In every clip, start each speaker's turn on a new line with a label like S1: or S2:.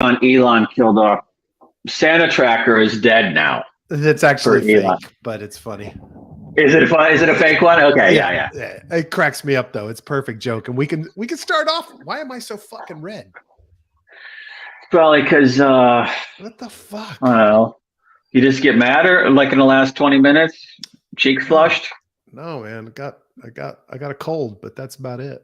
S1: on Elon killed off. Santa Tracker is dead now.
S2: It's actually fake, but it's funny.
S1: Is it a fake one? Okay, yeah.
S2: It cracks me up though. It's a perfect joke, and we can start off. Why am I so fucking red?
S1: Probably because
S2: what the fuck?
S1: I don't know. You just get madder, like in the last 20 minutes, cheeks flushed.
S2: No, man, I got a cold, but that's about it.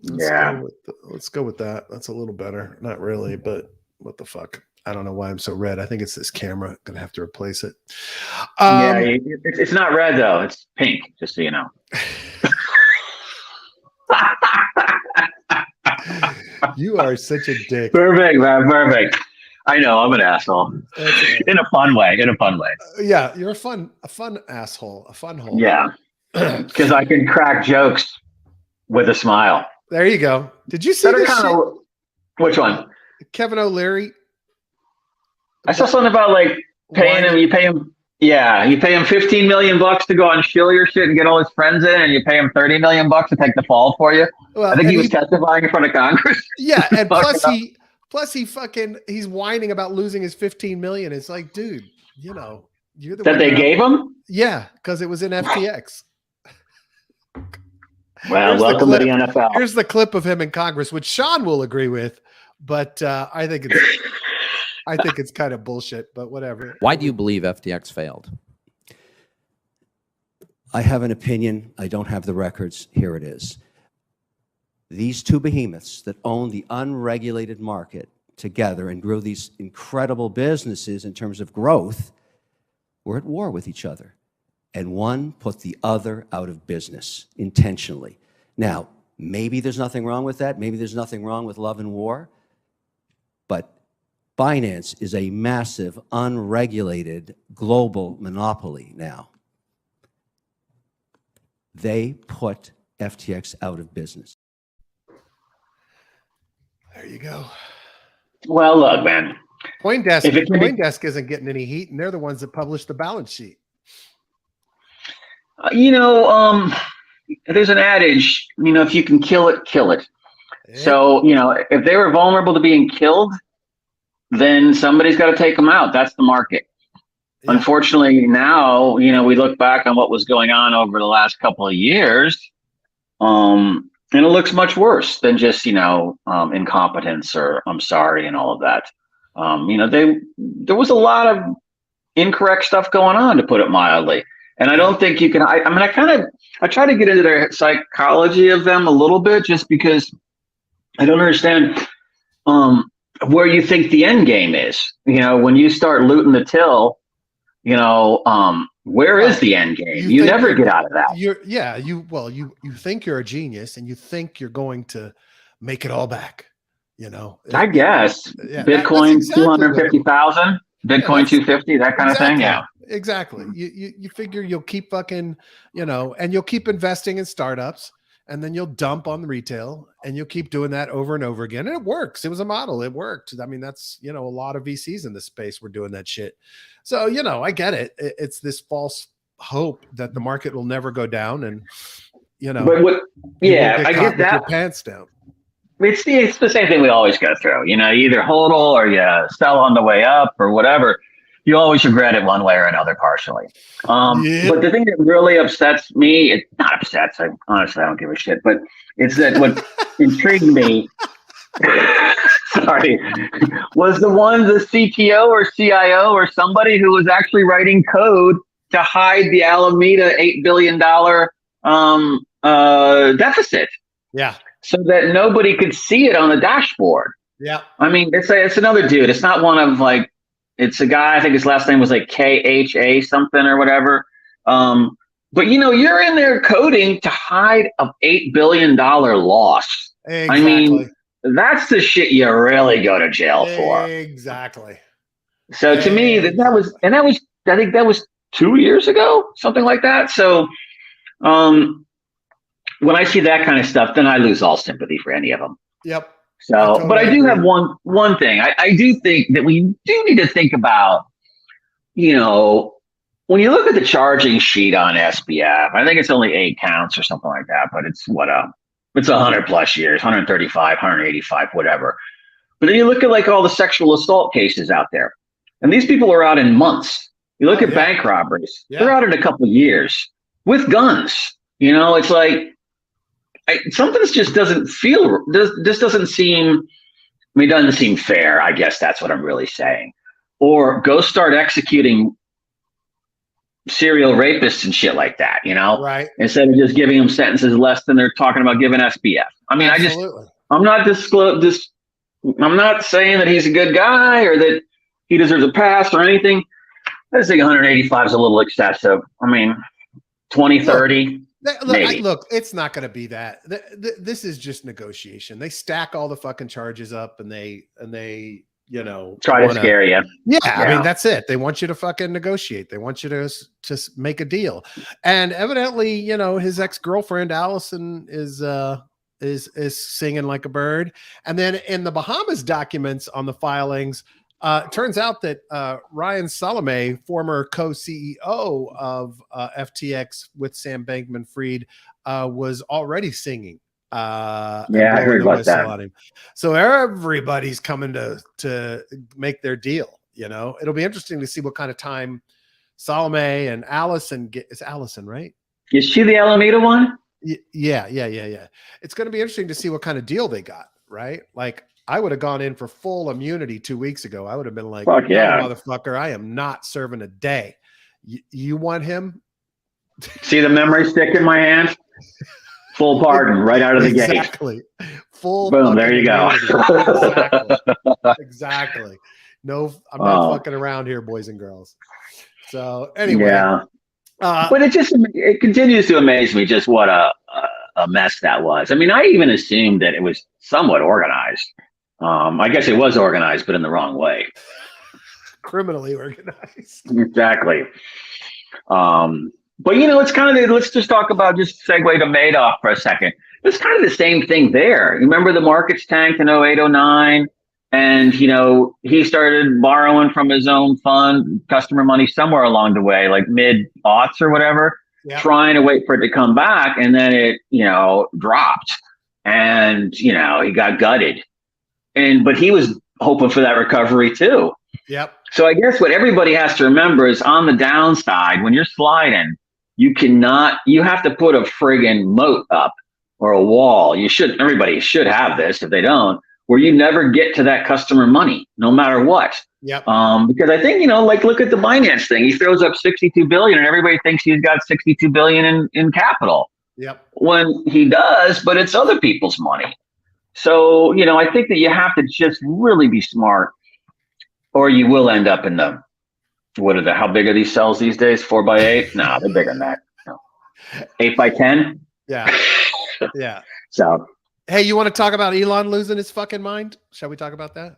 S2: Let's go with that. That's a little better. Not really, but what the fuck? I don't know why I'm so red. I think it's this camera. Gonna have to replace it.
S1: It's not red though. It's pink, just so you know.
S2: You are such a dick.
S1: Perfect, man. Perfect. I know. I'm an asshole. In a fun way.
S2: Yeah, you're a fun asshole. A fun hole.
S1: Yeah. Because I can crack jokes with a smile.
S2: There you go. Did you see this shit?
S1: Which one?
S2: Kevin O'Leary.
S1: I saw something about like paying him. You pay him. Yeah, you pay him $15 million to go on shill your shit and get all his friends in, and you pay him $30 million to take the fall for you. Well, I think he was testifying in front of Congress.
S2: Yeah, and plus he's whining about losing his $15 million. It's like, dude, you're the
S1: that they gave him.
S2: Yeah, because it was in FTX.
S1: Well, welcome to the NFL.
S2: Here's the clip of him in Congress, which Sean will agree with, but I think it's kind of bullshit, but whatever.
S3: Why do you believe FTX failed?
S4: I have an opinion. I don't have the records. Here it is. These two behemoths that own the unregulated market together and grew these incredible businesses in terms of growth were at war with each other. And one put the other out of business intentionally. Now, maybe there's nothing wrong with that. Maybe there's nothing wrong with love and war. But finance is a massive, unregulated, global monopoly now. They put FTX out of business.
S2: There you go.
S1: Well, look, man.
S2: CoinDesk isn't getting any heat, and they're the ones that publish the balance sheet.
S1: There's an adage, if you can kill it, kill it. Yeah. So, if they were vulnerable to being killed, then somebody's got to take them out. That's the market. Yeah. Unfortunately, now, we look back on what was going on over the last couple of years, and it looks much worse than just, incompetence or I'm sorry and all of that. There was a lot of incorrect stuff going on, to put it mildly. And I don't think you can, I try to get into their psychology of them a little bit, just because I don't understand where you think the end game is. When you start looting the till, where is the end game? You never get out of that.
S2: You think you're a genius and you think you're going to make it all back,
S1: I guess. Yeah, Bitcoin, exactly 250,000, Bitcoin 250, that kind of thing. Yeah.
S2: Exactly. You figure you'll keep fucking, and you'll keep investing in startups, and then you'll dump on the retail, and you'll keep doing that over and over again. And it works. It was a model. It worked. I mean, that's, a lot of VCs in this space were doing that shit. So, I get it. It's this false hope that the market will never go down, and,
S1: I get that.
S2: Your pants down.
S1: It's the same thing we always go through. You either hodl or you sell on the way up or whatever. You always regret it one way or another, partially. But the thing that really upsets me, it's not upsets. Honestly, I don't give a shit. But it's that what intrigued me, sorry, was the CTO or CIO or somebody who was actually writing code to hide the Alameda $8 billion deficit.
S2: Yeah.
S1: So that nobody could see it on the dashboard.
S2: Yeah.
S1: I mean, it's another dude. It's not one of it's a guy, I think his last name was KHA something or whatever. But you're in there coding to hide an $8 billion loss.
S2: Exactly.
S1: I mean, that's the shit you really go to jail for.
S2: Exactly.
S1: So to me, I think that was 2 years ago, something like that. So when I see that kind of stuff, then I lose all sympathy for any of them.
S2: Yep.
S1: So, but I do have one thing. I do think that we do need to think about, when you look at the charging sheet on SBF, I think it's only 8 counts or something like that, but it's 100 plus years, 135, 185, whatever. But then you look at like all the sexual assault cases out there, and these people are out in months. You look at bank robberies; they're out in a couple of years with guns. You know, it's like something just doesn't feel. This doesn't seem. I mean, it doesn't seem fair. I guess that's what I'm really saying. Or go start executing serial rapists and shit like that. You know,
S2: right?
S1: Instead of just giving them sentences less than they're talking about giving SBF. I mean,
S2: Absolutely.
S1: I'm not saying that he's a good guy or that he deserves a pass or anything. I just think 185 is a little excessive. I mean, 20, 30.
S2: Look, it's not going to be that. This is just negotiation. They stack all the fucking charges up and they
S1: try to scare you.
S2: Yeah, I mean, that's it. They want you to fucking negotiate. They want you to make a deal. And evidently, his ex-girlfriend Allison is singing like a bird. And then in the Bahamas documents on the filings, it turns out that Ryan Salome, former co-CEO of FTX with Sam Bankman-Fried, was already singing.
S1: I heard about that.
S2: So everybody's coming to make their deal. It'll be interesting to see what kind of time Salome and Allison get. It's Allison, right?
S1: Is she the Alameda one?
S2: Yeah. It's going to be interesting to see what kind of deal they got, right? Like, I would have gone in for full immunity 2 weeks ago. I would have been like,
S1: fuck yeah,
S2: no, motherfucker, I am not serving a day. You want him?
S1: See the memory stick in my hand? Full pardon right out of the gate.
S2: Exactly. Full.
S1: Boom. There you go.
S2: Exactly. No, I'm not fucking around here, boys and girls. So anyway.
S1: Yeah. But it continues to amaze me just what a mess that was. I mean, I even assumed that it was somewhat organized. I guess it was organized, but in the wrong way.
S2: Criminally organized.
S1: Exactly. But it's kind of let's just talk about, just segue to Madoff for a second. It's kind of the same thing there. You remember the markets tanked in 08, 09, and he started borrowing from his own fund, customer money somewhere along the way, like mid-aughts or whatever, trying to wait for it to come back, and then it dropped, and he got gutted. But he was hoping for that recovery too.
S2: Yep.
S1: So I guess what everybody has to remember is, on the downside, when you're sliding, you have to put a friggin' moat up or a wall. Everybody should have this if they don't, where you never get to that customer money, no matter what.
S2: Yep.
S1: Because I think, look at the Binance thing. He throws up 62 billion and everybody thinks he's got 62 billion in capital.
S2: Yep.
S1: When he does, but it's other people's money. So, I think that you have to just really be smart, or you will end up in how big are these cells these days? 4x8? No, they're bigger than that. No. 8x10?
S2: Yeah. Yeah.
S1: So,
S2: hey, you want to talk about Elon losing his fucking mind? Shall we talk about that?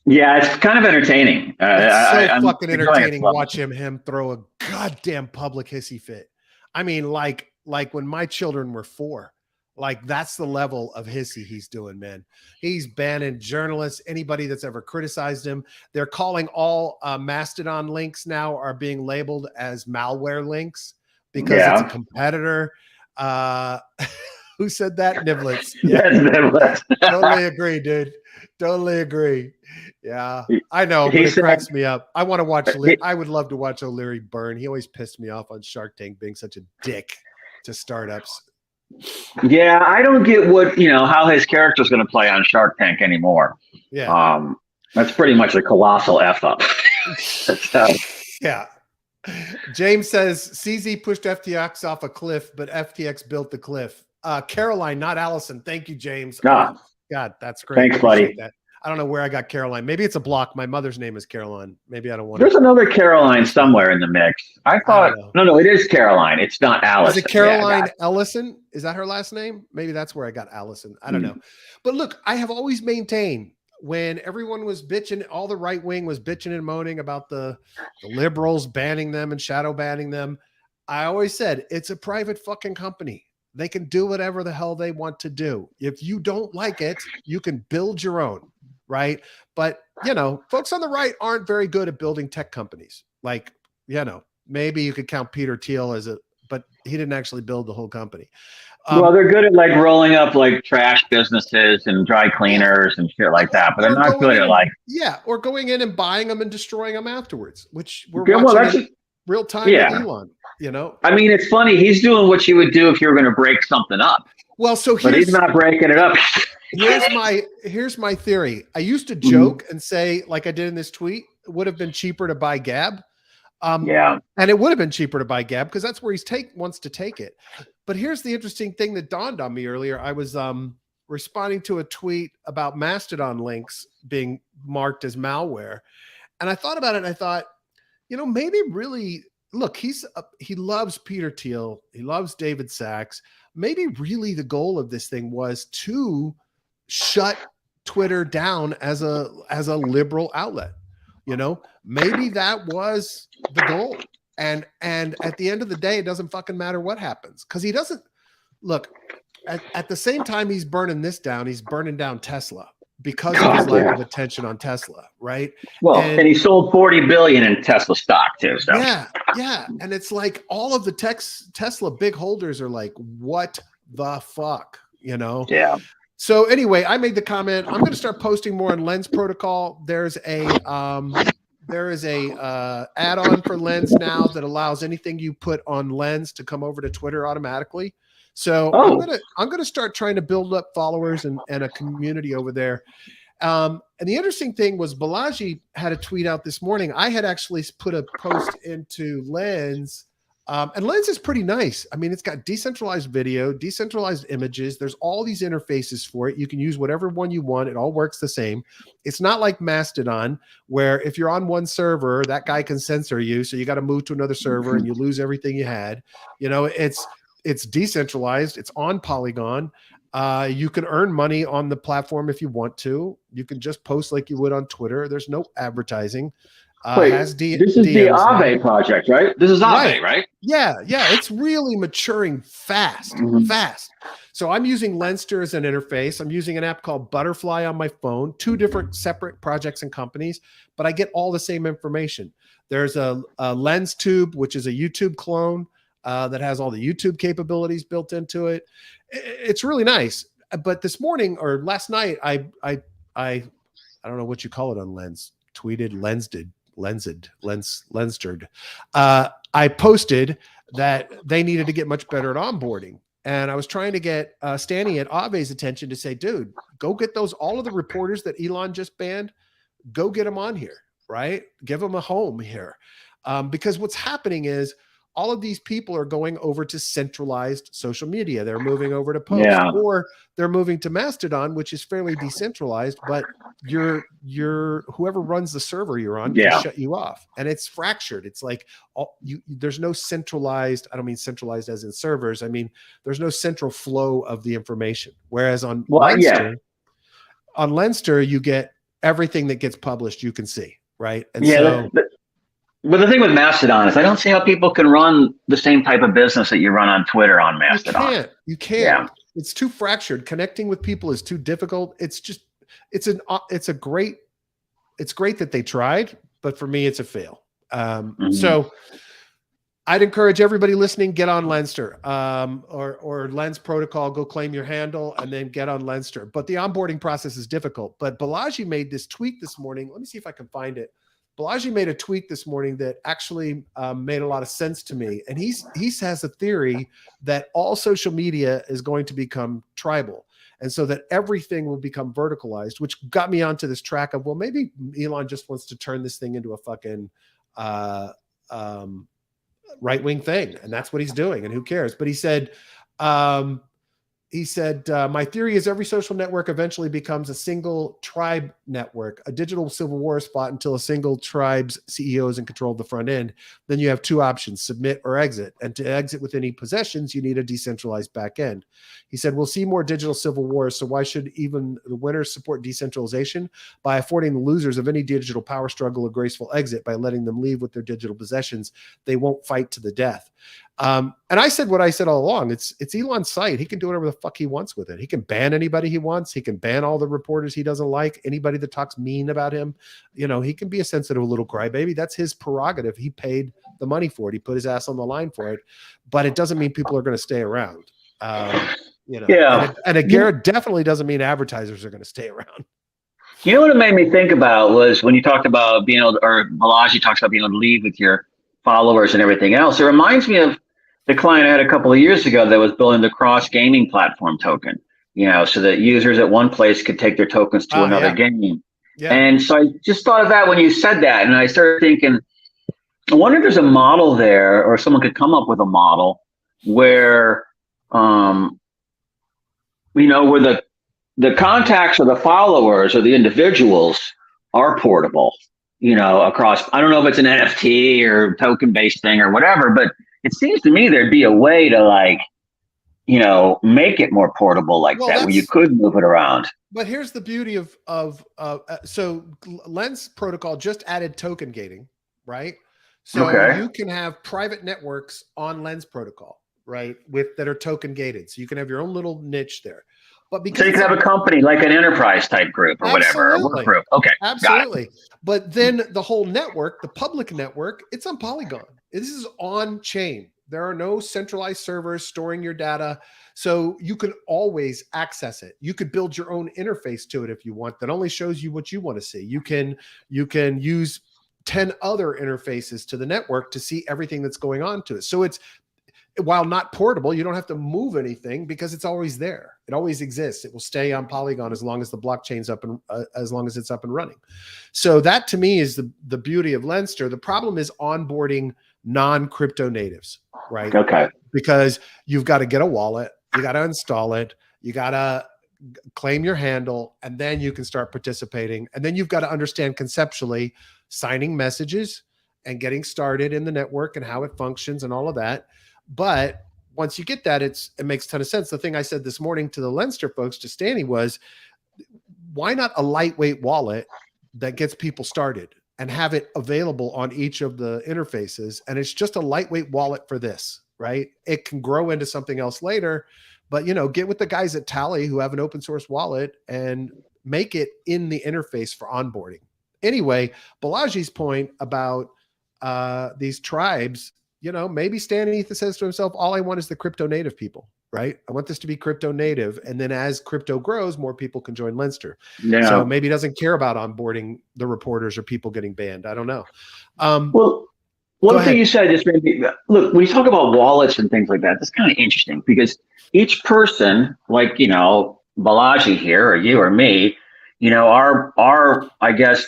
S1: Yeah, it's kind of entertaining.
S2: It's so fucking entertaining to watch him throw a goddamn public hissy fit. I mean, like when my children were 4. Like, that's the level of hissy he's doing, man. He's banning journalists, anybody that's ever criticized him. They're calling all Mastodon links now are being labeled as malware links because it's a competitor. Who said that? Niblets. Yeah.
S1: Niblets.
S2: Totally agree, dude. Totally agree. Yeah, I know, but it cracks me up. I want to watch. I would love to watch O'Leary burn. He always pissed me off on Shark Tank being such a dick to startups.
S1: Yeah, I don't get how his character is going to play on Shark Tank anymore.
S2: Yeah,
S1: that's pretty much a colossal F up.
S2: Yeah. James says CZ pushed FTX off a cliff, but FTX built the cliff. Caroline, not Allison. Thank you, James. God, that's great.
S1: Thanks, buddy.
S2: That. I don't know where I got Caroline. Maybe it's a block. My mother's name is Caroline. Maybe I don't want.
S1: There's another Caroline somewhere in the mix. I thought no, it is Caroline. It's not Allison.
S2: Is it Caroline Ellison? Is that her last name? Maybe that's where I got Allison. I don't know. But look, I have always maintained, when everyone was bitching, all the right wing was bitching and moaning about the liberals banning them and shadow banning them, I always said, it's a private fucking company. They can do whatever the hell they want to do. If you don't like it, you can build your own, right? But, folks on the right aren't very good at building tech companies. Like, maybe you could count Peter Thiel but he didn't actually build the whole company.
S1: Well, they're good at like rolling up like trash businesses and dry cleaners and shit like that, but they're not good at like
S2: or going in and buying them and destroying them afterwards, which we're
S1: well,
S2: watching in real time with Elon. You know,
S1: I mean, it's funny. He's doing what you would do if you were going to break something up.
S2: Well,
S1: but he's not breaking it up.
S2: here's my theory. I used to joke and say, like I did in this tweet, it would have been cheaper to buy Gab. And it would have been cheaper to buy Gab because that's where he's wants to take it. But here's the interesting thing that dawned on me earlier. I was responding to a tweet about Mastodon links being marked as malware. And I thought about it and I thought, you know, maybe really, look, he loves Peter Thiel. He loves David Sachs. Maybe really the goal of this thing was to shut Twitter down as a liberal outlet. You know, maybe that was the goal. And at the end of the day, it doesn't fucking matter what happens because he doesn't look at the same time he's burning this down. He's burning down Tesla because of his lack of attention on Tesla. Right.
S1: Well, and he sold 40 billion in Tesla stock too. So.
S2: Yeah. And it's like all of the Tesla big holders are like, what the fuck, you know?
S1: Yeah.
S2: So anyway, I made the comment. I'm going to start posting more on Lens Protocol. There's a add-on for Lens now that allows anything you put on Lens to come over to Twitter automatically. So I'm gonna start trying to build up followers and a community over there. And the interesting thing was Balaji had a tweet out this morning. I had actually put a post into Lens. And Lens is pretty nice. I mean, it's got decentralized video, decentralized images. There's all these interfaces for it. You can use whatever one you want. It all works the same. It's not like Mastodon, where if you're on one server, that guy can censor you. So you got to move to another server and you lose everything you had. You know, it's decentralized. It's on Polygon. You can earn money on the platform if you want to. You can just post like you would on Twitter. There's no advertising.
S1: Wait, this is the Aave project, right? This is Aave, right?
S2: Yeah. It's really maturing fast. So I'm using Lenster as an interface. I'm using an app called Butterfly on my phone, 2 different separate projects and companies, but I get all the same information. There's a LensTube, which is a YouTube clone that has all the YouTube capabilities built into it. It's really nice. But this morning or last night, I don't know what you call it on Lens, tweeted, Lenstered. I posted that they needed to get much better at onboarding. And I was trying to get Stanny at Aave's attention to say, dude, go get all of the reporters that Elon just banned, go get them on here, right? Give them a home here. Because what's happening is all of these people are going over to centralized social media. They're moving over to Post or they're moving to Mastodon, which is fairly decentralized, but whoever runs the server you're on can shut you off. And it's fractured. It's like there's no centralized, I don't mean centralized as in servers. I mean, there's no central flow of the information. Whereas on Lenster, you get everything that gets published, you can see, right? And
S1: but the thing with Mastodon is I don't see how people can run the same type of business that you run on Twitter on Mastodon.
S2: You can't. Yeah. It's too fractured. Connecting with people is too difficult. It's great that they tried, but for me, it's a fail. So I'd encourage everybody listening, get on Lenster or Lens Protocol, go claim your handle and then get on Lenster. But the onboarding process is difficult. But Balaji made this tweet this morning. Let me see if I can find it. Balaji made a tweet this morning that actually made a lot of sense to me. And he has a theory that all social media is going to become tribal. And so that everything will become verticalized, which got me onto this track of, well, maybe Elon just wants to turn this thing into a fucking right-wing thing. And that's what he's doing. And who cares? But he said, my theory is every social network eventually becomes a single tribe network, a digital civil war spot until a single tribe's CEO is in control of the front end. Then you have 2 options, submit or exit. And to exit with any possessions, you need a decentralized back end. He said, we'll see more digital civil wars. So why should even the winners support decentralization? By affording the losers of any digital power struggle a graceful exit by letting them leave with their digital possessions, they won't fight to the death. And I said what I said all along. It's Elon's site. He can do whatever the fuck he wants with it. He can ban anybody he wants. He can ban all the reporters he doesn't like, anybody that talks mean about him. You know, he can be a sensitive little crybaby. That's his prerogative. He paid the money for it. He put his ass on the line for it. But it doesn't mean people are going to stay around. You know,
S1: Yeah.
S2: and a Garrett definitely doesn't mean advertisers are going to stay around.
S1: You know what it made me think about was when you talked about being able to, or Balaji talks about being able to leave with your followers and everything else. It reminds me of the client I had a couple of years ago that was building the cross gaming platform token, so that users at one place could take their tokens to another game.
S2: Yeah.
S1: And so I just thought of that when you said that. And I started thinking, I wonder if there's a model there, or someone could come up with a model where, where the contacts or the followers or the individuals are portable, across, I don't know if it's an NFT or token based thing or whatever, but it seems to me there'd be a way to make it more portable like that, where you could move it around.
S2: But here's the beauty so Lens protocol just added token gating, right? So you can have private networks on Lens protocol, right? That are token gated. So you can have your own little niche there. But because
S1: so you can have a company like an enterprise type group or whatever, a work group. Okay.
S2: Absolutely. But then the whole network, the public network, it's on Polygon. This is on chain. There are no centralized servers storing your data. So you can always access it. You could build your own interface to it if you want, that only shows you what you want to see. You can use 10 other interfaces to the network to see everything that's going on to it. So it's, while not portable, you don't have to move anything because it's always there. It always exists. It will stay on Polygon as long as the blockchain's up and as long as it's up and running. So that to me is the beauty of Lenster. The problem is onboarding non-crypto natives, right?
S1: Okay.
S2: Because you've got to get a wallet, you got to install it, you got to claim your handle, and then you can start participating. And then you've got to understand conceptually signing messages and getting started in the network and how it functions and all of that. But once you get that, it makes a ton of sense. The thing I said this morning to the Lenster folks, to Stanny, was why not a lightweight wallet that gets people started and have it available on each of the interfaces? And it's just a lightweight wallet for this, right? It can grow into something else later, but get with the guys at Tally who have an open source wallet and make it in the interface for onboarding. Anyway, Balaji's point about these tribes, maybe Stan Ethan says to himself, all I want is the crypto native people, right? I want this to be crypto native. And then as crypto grows, more people can join Lenster. Yeah. So maybe he doesn't care about onboarding the reporters or people getting banned. I don't know.
S1: Well, one thing you said just made me, look, when you talk about wallets and things like that, that's kind of interesting because each person, like, Balaji here or you or me, our I guess,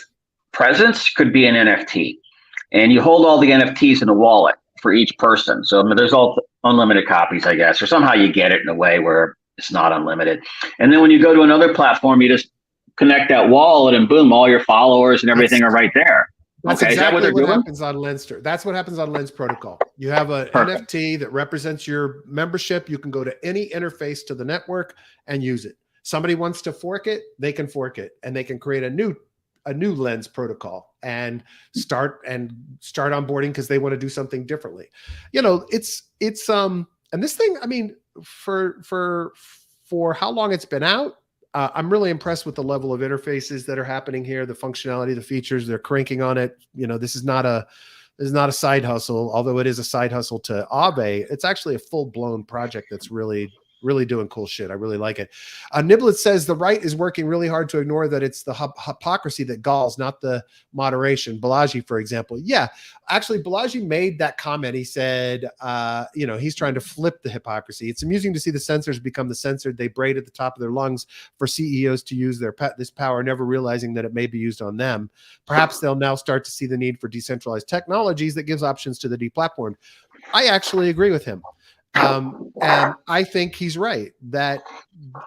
S1: presence could be an NFT. And you hold all the NFTs in a wallet for each person. So there's all unlimited copies, I guess, or somehow you get it in a way where it's not unlimited. And then when you go to another platform, you just connect that wallet and boom, all your followers and everything are right there.
S2: That's exactly what happens on Lenster. That's what happens on Lens protocol. You have an NFT that represents your membership. You can go to any interface to the network and use it. Somebody wants to fork it, they can fork it, and they can create a new Lens protocol and start onboarding because they want to do something differently. It's and this thing, I mean, for how long it's been out, I'm really impressed with the level of interfaces that are happening here, the functionality, the features they're cranking on it. This is not a side hustle, although it is a side hustle to Aave. It's actually a full-blown project that's really doing cool shit. I really like it. Niblet says the right is working really hard to ignore that it's the hypocrisy that galls, not the moderation. Balaji, for example. Yeah, actually, Balaji made that comment. He said, he's trying to flip the hypocrisy. It's amusing to see the censors become the censored. They braid at the top of their lungs for CEOs to use this power, never realizing that it may be used on them. Perhaps they'll now start to see the need for decentralized technologies that gives options to the deplatformed. I actually agree with him. And I think he's right that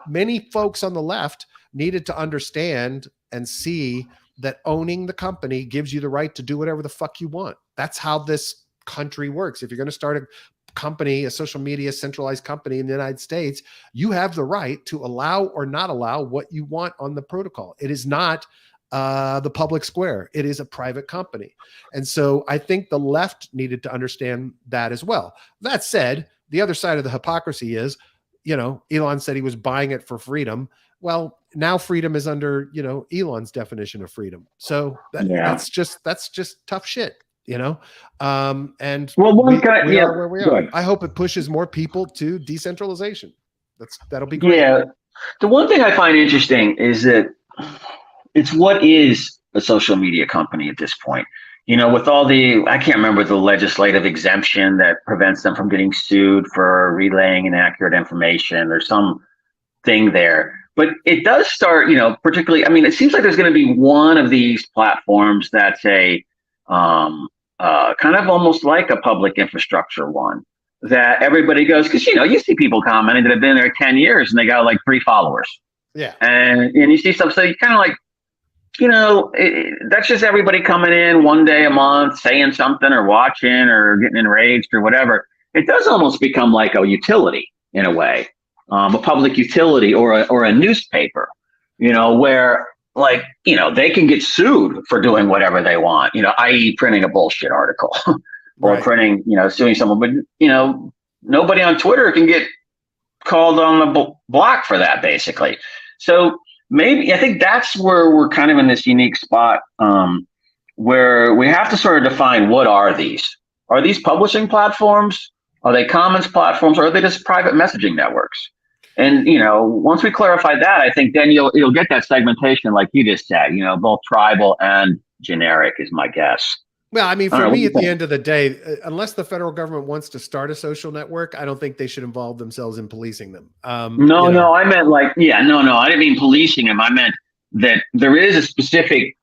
S2: many folks on the left needed to understand and see that owning the company gives you the right to do whatever the fuck you want. That's how this country works. If you're going to start a company, a social media centralized company in the United States, you have the right to allow or not allow what you want on the protocol. It is not the public square. It is a private company. And so I think the left needed to understand that as well. That said, the other side of the hypocrisy is, Elon said he was buying it for freedom. Well, now freedom is under, Elon's definition of freedom. So that's just tough shit. you know, and
S1: Well,
S2: we
S1: yeah,
S2: are where we
S1: go
S2: are.
S1: ahead.
S2: I hope it pushes more people to decentralization. That'll be great.
S1: Yeah. The one thing I find interesting is that it's what is a social media company at this point? You know, with all the, I can't remember the legislative exemption that prevents them from getting sued for relaying inaccurate information. There's some thing there, but it does start, you know, particularly, I mean, it seems like there's going to be one of these platforms that's a kind of almost like a public infrastructure one that everybody goes, because, you know, you see people commenting that have been there 10 years and they got like 3 followers.
S2: Yeah.
S1: And you see stuff, so you kind of like, you know, that's just everybody coming in one day a month, saying something or watching or getting enraged or whatever. It does almost become like a utility in a way, a public utility or a newspaper, you know, where like, you know, they can get sued for doing whatever they want, you know, i.e. printing a bullshit article or printing, you know, suing someone. But, you know, nobody on Twitter can get called on the block for that, basically. So maybe I think that's where we're kind of in this unique spot where we have to sort of define what are these? Are these publishing platforms? Are they comments platforms? Or are they just private messaging networks? And, you know, once we clarify that, I think then you'll get that segmentation like you just said, you know, both tribal and generic is my guess.
S2: Well, I mean, for me, at the end of the day, unless the federal government wants to start a social network, I don't think they should involve themselves in policing them.
S1: No, I meant like, no, I didn't mean policing them. I meant that there is a specific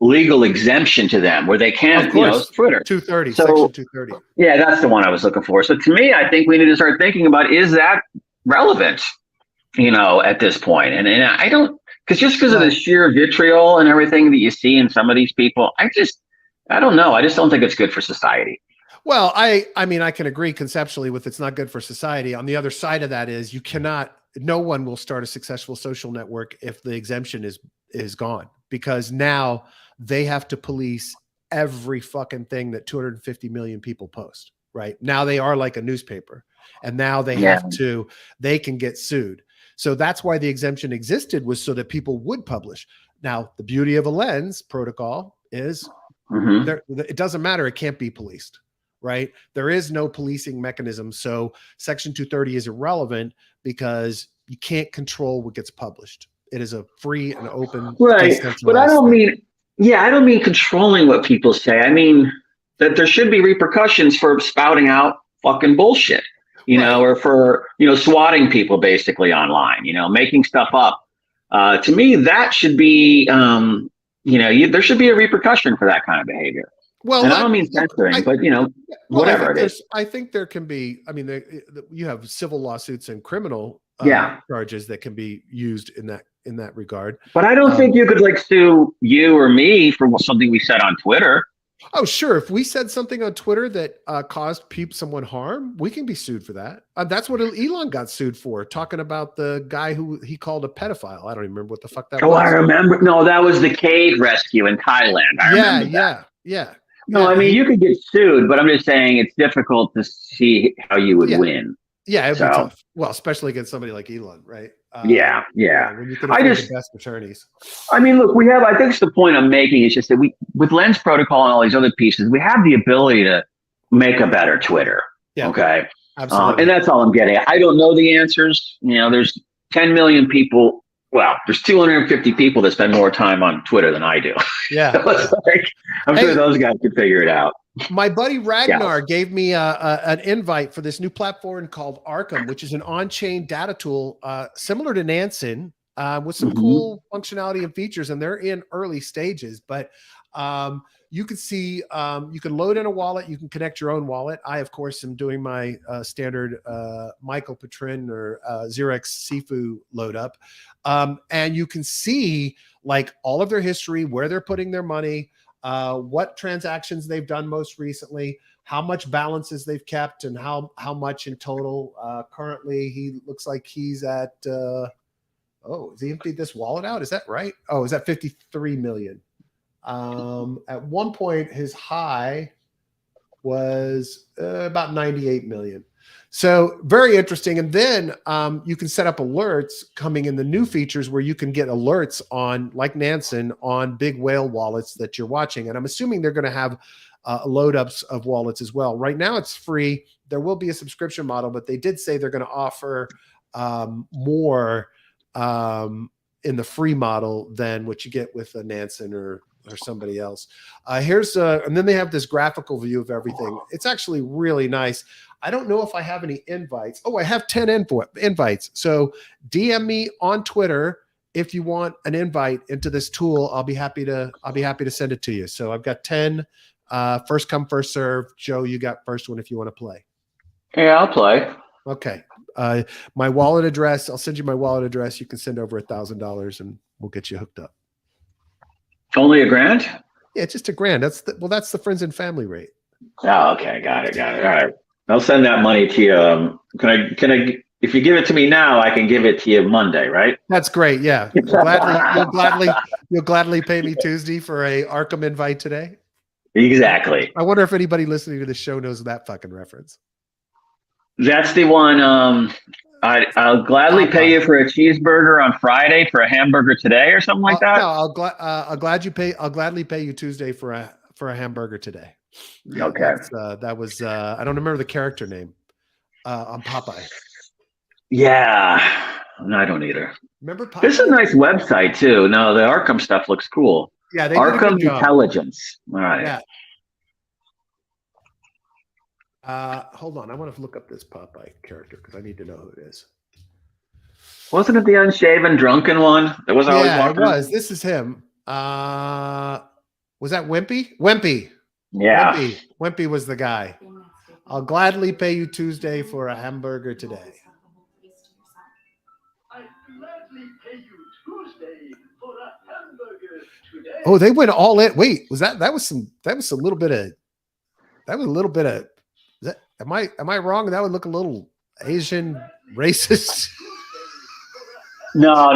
S1: legal exemption to them where they can't, you know, Twitter.
S2: 230, section 230.
S1: Yeah, that's the one I was looking for. So to me, I think we need to start thinking about, is that relevant, you know, at this point? And I don't, because of the sheer vitriol and everything that you see in some of these people, I don't know. I just don't think it's good for society.
S2: Well, I mean, I can agree conceptually with it's not good for society. On the other side of that is no one will start a successful social network if the exemption is gone, because now they have to police every fucking thing that 250 million people post, right? Now they are like a newspaper, and now they they can get sued. So that's why the exemption existed, was so that people would publish. Now, the beauty of a lens protocol is it doesn't matter. It can't be policed, right? There is no policing mechanism. So Section 230 is irrelevant because you can't control what gets published. It is a free and open.
S1: Right. But I don't mean controlling what people say. I mean that there should be repercussions for spouting out fucking bullshit, you know, or for, you know, swatting people basically online, you know, making stuff up. To me, that should be, you know, there should be a repercussion for that kind of behavior. Well, and I don't mean censoring, but, you know, whatever it is.
S2: I think there can be, I mean, you have civil lawsuits and criminal charges that can be used in that regard. But
S1: I don't think you could like sue you or me for something we said on Twitter.
S2: Oh, sure. If we said something on Twitter that caused someone harm, we can be sued for that. That's what Elon got sued for, talking about the guy who he called a pedophile. I don't even remember what the fuck that was.
S1: Oh, I remember. No, that was the cave rescue in Thailand. I remember that.
S2: Yeah.
S1: No, I mean, you could get sued, but I'm just saying it's difficult to see how you would win.
S2: Yeah, it'd be tough. Well, especially against somebody like Elon, right?
S1: When you can
S2: afford the best attorneys.
S1: I mean, look, I think it's the point I'm making is just that with Lens Protocol and all these other pieces, we have the ability to make a better Twitter. Yeah. Okay.
S2: Absolutely.
S1: And that's all I'm getting at. I don't know the answers. You know, there's 10 million people. Well, there's 250 people that spend more time on Twitter than I do.
S2: Yeah.
S1: So I'm sure those guys could figure it out.
S2: My buddy Ragnar gave me an invite for this new platform called Arkham, which is an on-chain data tool similar to Nansen with some cool functionality and features, and they're in early stages. But you can see, you can load in a wallet, you can connect your own wallet. I, of course, am doing my standard Michael Petrin or Xerox Sifu load up. And you can see like all of their history, where they're putting their money, what transactions they've done most recently, how much balances they've kept, and how much in total. Currently, he looks like he's at, has he emptied this wallet out? Is that right? Oh, is that 53 million? At one point, his high was about 98 million. So very interesting. And then you can set up alerts coming in the new features where you can get alerts on, like Nansen, on big whale wallets that you're watching. And I'm assuming they're going to have load ups of wallets as well. Right now it's free. There will be a subscription model, but they did say they're going to offer more in the free model than what you get with a Nansen or somebody else. And then they have this graphical view of everything. It's actually really nice. I don't know if I have any invites. Oh, I have 10 invites. So DM me on Twitter if you want an invite into this tool. I'll be happy to send it to you. So I've got 10. First come, first serve. Joe, you got first one if you want to play.
S1: Yeah, I'll play.
S2: Okay. My wallet address. I'll send you my wallet address. You can send over $1,000 and we'll get you hooked up.
S1: Only $1,000?
S2: Yeah, just $1,000. That's the friends and family rate.
S1: Oh, okay. Got it. All right. I'll send that money to you. Can I, if you give it to me now, I can give it to you Monday, right?
S2: That's great. Yeah. You'll gladly pay me Tuesday for a Arkham invite today.
S1: Exactly.
S2: I wonder if anybody listening to the show knows that fucking reference.
S1: That's the one. I'll gladly pay you for a cheeseburger on Friday for a hamburger today or something like that.
S2: No, I'll gladly pay you Tuesday for a hamburger today.
S1: Okay.
S2: That was I don't remember the character name on Popeye.
S1: Yeah. No, I don't either.
S2: Remember Popeye?
S1: This is a nice website too. No, the Arkham stuff looks cool.
S2: Yeah, they did a
S1: Arkham
S2: good job.
S1: Intelligence. All right.
S2: Yeah. Hold on. I want to look up this Popeye character because I need to know who it is.
S1: Wasn't it the unshaven, drunken one? That was always
S2: Yeah, it
S1: walking?
S2: was. This is him. Was that Wimpy? Wimpy.
S1: Yeah.
S2: Wimpy was the guy. I'll gladly pay you Tuesday for a hamburger today.
S5: I gladly pay you Tuesday for a hamburger today.
S2: Oh, they went all in. Wait, was that was a little bit of am I wrong? That would look a little Asian racist.
S1: No.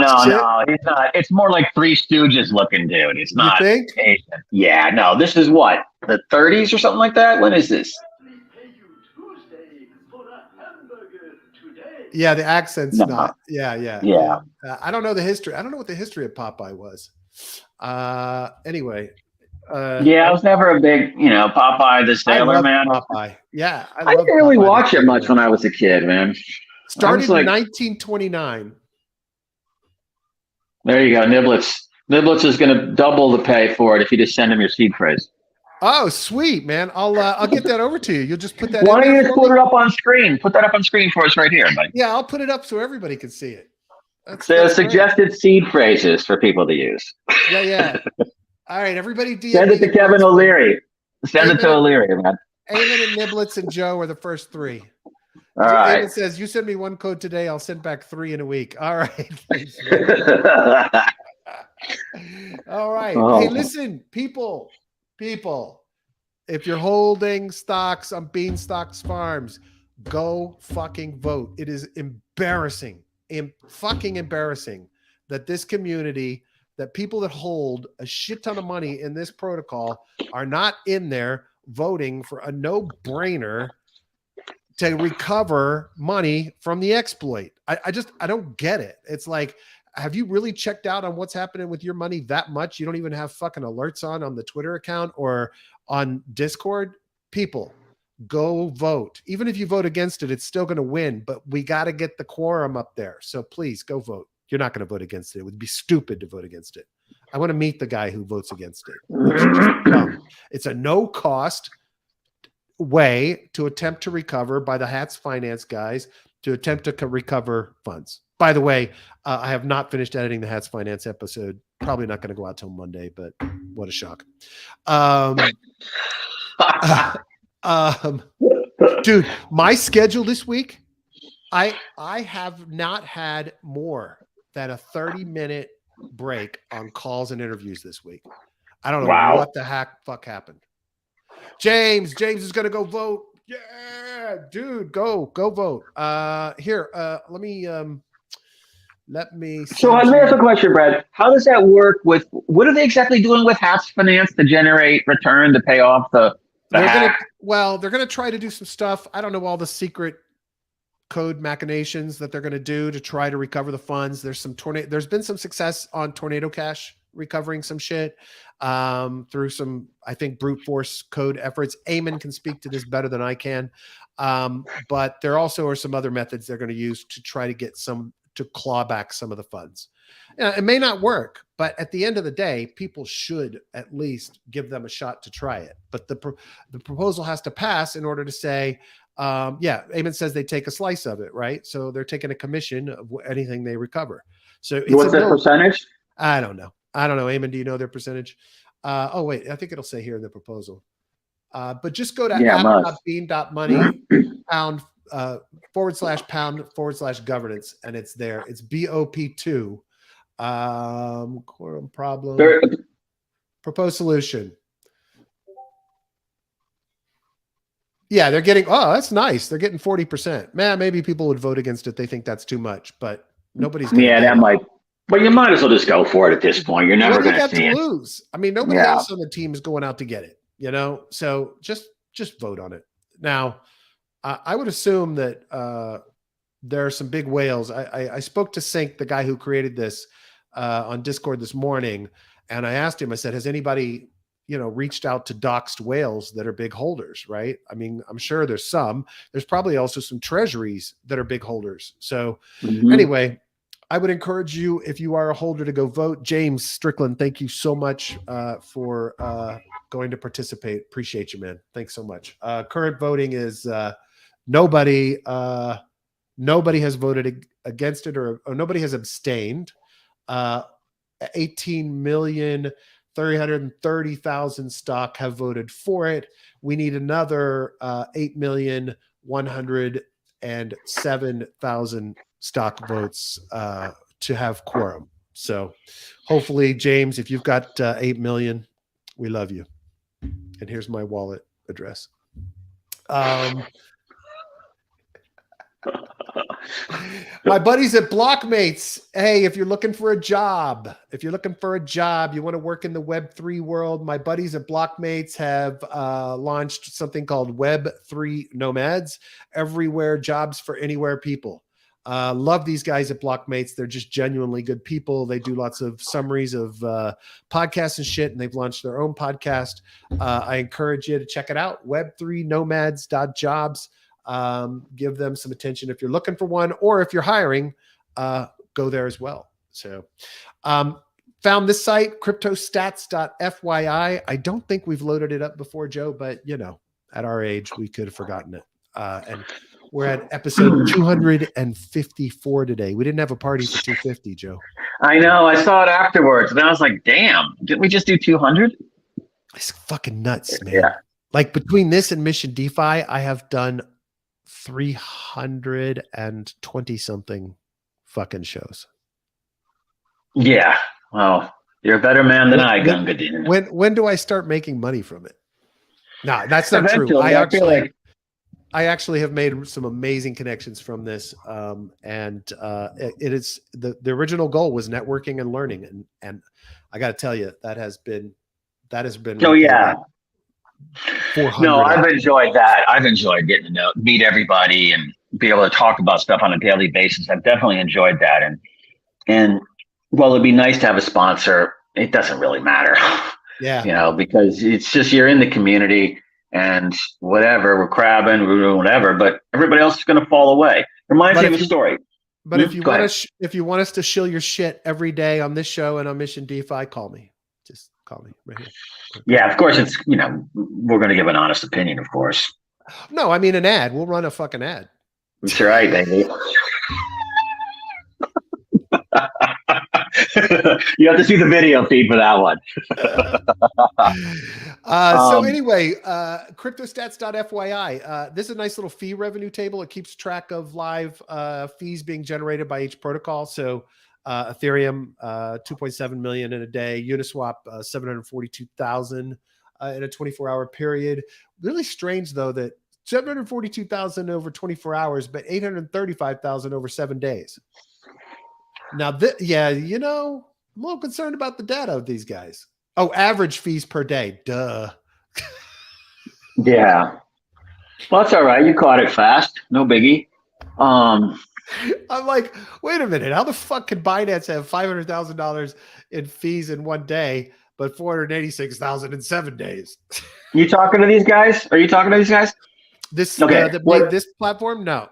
S1: He's not. It's more like Three Stooges looking dude. It's not.
S2: You think?
S1: Asian. Yeah, no. This is what? The 30s or something like that? When is this?
S2: Yeah, the accent's
S1: No.
S2: not. Yeah.
S1: Yeah.
S2: I don't know the history. I don't know what the history of Popeye was. Anyway.
S1: Yeah, I was never a big, Popeye the
S2: I
S1: Sailor
S2: love
S1: Man.
S2: Popeye. Yeah.
S1: I didn't really watch it much when I was a kid, man.
S2: Started in
S1: like-
S2: 1929.
S1: There you go, Niblets. Niblets is going to double the pay for it if you just send him your seed phrase.
S2: Oh, sweet, man. I'll get that over to you. You'll just put that
S1: Why
S2: in
S1: don't
S2: there
S1: you just
S2: for
S1: put
S2: me?
S1: it up on screen? Put that up on screen for us right here, buddy.
S2: Yeah, I'll put it up so everybody can see it. That's
S1: So
S2: great.
S1: suggested seed phrases for people to use.
S2: Yeah. All right, everybody DM
S1: Send it
S2: me
S1: to Kevin O'Leary. Send it to
S2: Amen.
S1: O'Leary, man.
S2: Eamon and Niblets and Joe are the first three.
S1: All right.
S2: Eamon says, you send me one code today, I'll send back 3 in a week. All right. Thanks, man. All right.
S1: Oh.
S2: Hey, listen, people, if you're holding stocks on Beanstalks Farms, go fucking vote. It is embarrassing, fucking embarrassing that this community, that people that hold a shit ton of money in this protocol are not in there voting for a no-brainer to recover money from the exploit. I don't get it. It's like, have you really checked out on what's happening with your money that much? You don't even have fucking alerts on the Twitter account or on Discord? People, go vote. Even if you vote against it, it's still going to win, but we got to get the quorum up there. So please go vote. You're not going to vote against it. It would be stupid to vote against it. I want to meet the guy who votes against it. It's a no cost way to attempt to recover by the Hats Finance guys to attempt to recover funds. By the way, I have not finished editing the Hats Finance episode. Probably not going to go out till Monday, but what a shock. Dude, my schedule this week, I have not had more than a 30-minute break on calls and interviews this week. I don't know what the fuck happened. James is going to go vote. Yeah, dude, go vote. Here, let me.
S1: So let me ask a question, Brad. How does that work with, what are they exactly doing with Hats Finance to generate return to pay off the hack?
S2: They're going to try to do some stuff. I don't know all the secret code machinations that they're going to do to try to recover the funds. There's been some success on Tornado Cash recovering some shit through some, I think, brute force code efforts. Eamon can speak to this better than I can. But there also are some other methods they're going to use to try to get to claw back some of the funds. It may not work, but at the end of the day, people should at least give them a shot to try it. But the proposal has to pass in order to say, yeah, Eamon says they take a slice of it, right? So they're taking a commission of anything they recover. So
S1: What's the percentage?
S2: I don't know. Eamon, do you know their percentage? Oh, wait, I think it'll say here in the proposal. But just go to app.bean.money pound /pound/governance, and it's there. It's BOP2. Quorum problem. Proposed solution. Yeah, they're getting, oh, that's nice. They're getting 40%. Man, maybe people would vote against it. They think that's too much, but nobody's going
S1: that might. But you might as well just go for it at this point. You're never going to see it.
S2: Lose. I mean, nobody else on the team is going out to get it, you know? So just vote on it. Now, I would assume that there are some big whales. I spoke to Sync, the guy who created this, on Discord this morning, and I asked him, I said, has anybody, reached out to doxed whales that are big holders, right? I mean, I'm sure there's some. There's probably also some treasuries that are big holders. So anyway, I would encourage you, if you are a holder, to go vote. James Strickland, thank you so much for going to participate. Appreciate you, man. Thanks so much. Current voting is nobody has voted against it, or nobody has abstained. 18,330,000 stock have voted for it. We need another 8,107,000 stock votes to have quorum. So hopefully, James, if you've got 8 million, we love you. And here's my wallet address. My buddies at Blockmates. Hey, if you're looking for a job, you want to work in the Web3 world, my buddies at Blockmates have launched something called Web3 Nomads, everywhere jobs for anywhere people. Love these guys at Blockmates. They're just genuinely good people. They do lots of summaries of podcasts and shit, and they've launched their own podcast. I encourage you to check it out, web3nomads.jobs. Give them some attention if you're looking for one, or if you're hiring, go there as well. So found this site, CryptoStats.fyi. I don't think we've loaded it up before, Joe, but at our age, we could have forgotten it. And we're at episode 254 today. We didn't have a party for 250, Joe.
S1: I know. I saw it afterwards, and I was like, damn, didn't we just do 200?
S2: It's fucking nuts, man.
S1: Yeah.
S2: Like between this and Mission DeFi, I have done 320 something fucking shows.
S1: Yeah. Well, you're a better man than I, Gunga Din.
S2: When do I start making money from it? No, that's not true. I actually have made some amazing connections from this. And it is the original goal was networking and learning. And I got to tell you, that has been. Oh yeah.
S1: No, I've enjoyed that. I've enjoyed getting to meet everybody and be able to talk about stuff on a daily basis. I've definitely enjoyed that. And while it'd be nice to have a sponsor, it doesn't really matter.
S2: Yeah.
S1: Because it's just, you're in the community and whatever, we're crabbing, we're doing whatever, but everybody else is going to fall away. Reminds me of a story.
S2: But if you want us to shill your shit every day on this show and on Mission DeFi, call me. Just call me right here.
S1: Yeah, of course. It's, we're going to give an honest opinion, of course.
S2: No, I mean an ad. We'll run a fucking ad.
S1: That's right, baby. You have to see the video feed for that one.
S2: So anyway, CryptoStats.fyi. This is a nice little fee revenue table. It keeps track of live fees being generated by each protocol. So Ethereum, 2.7 million in a day. Uniswap, 742,000 in a 24-hour period. Really strange, though, that 742,000 over 24 hours, but 835,000 over 7 days. Now, I'm a little concerned about the data of these guys. Oh, average fees per day. Duh.
S1: Yeah. Well, that's all right. You caught it fast. No biggie.
S2: I'm like, wait a minute. How the fuck can Binance have $500,000 in fees in one day, but 486,000 in 7 days?
S1: You talking to these guys? Are you talking to these guys?
S2: This
S1: Okay.
S2: that made this platform? No.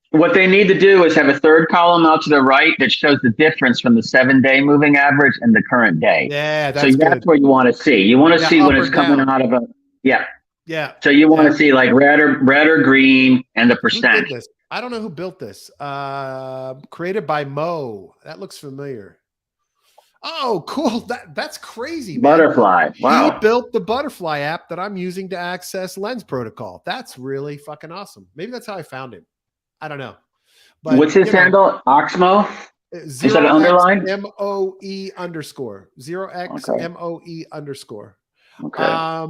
S1: What they need to do is have a third column out to the right that shows the difference from the 7-day moving average and the current day.
S2: Yeah,
S1: So
S2: that's
S1: that's
S2: good.
S1: what you want to see. You want to
S2: Yeah,
S1: see when
S2: up
S1: it's
S2: or
S1: coming
S2: down.
S1: out of a, yeah.
S2: Yeah.
S1: So you want
S2: Yeah.
S1: to see like red or green and the
S2: Who
S1: percent.
S2: did this? I don't know who built this. Created by Mo. That looks familiar. Oh, cool. That's crazy, man.
S1: Butterfly. Wow.
S2: He built the Butterfly app that I'm using to access Lens Protocol. That's really fucking awesome.Maybe that's how I found him. I don't know. But
S1: What's his handle? Oxmo? Is that an underline?
S2: MOE underscore 0x
S1: Okay.
S2: MOE underscore.
S1: Okay.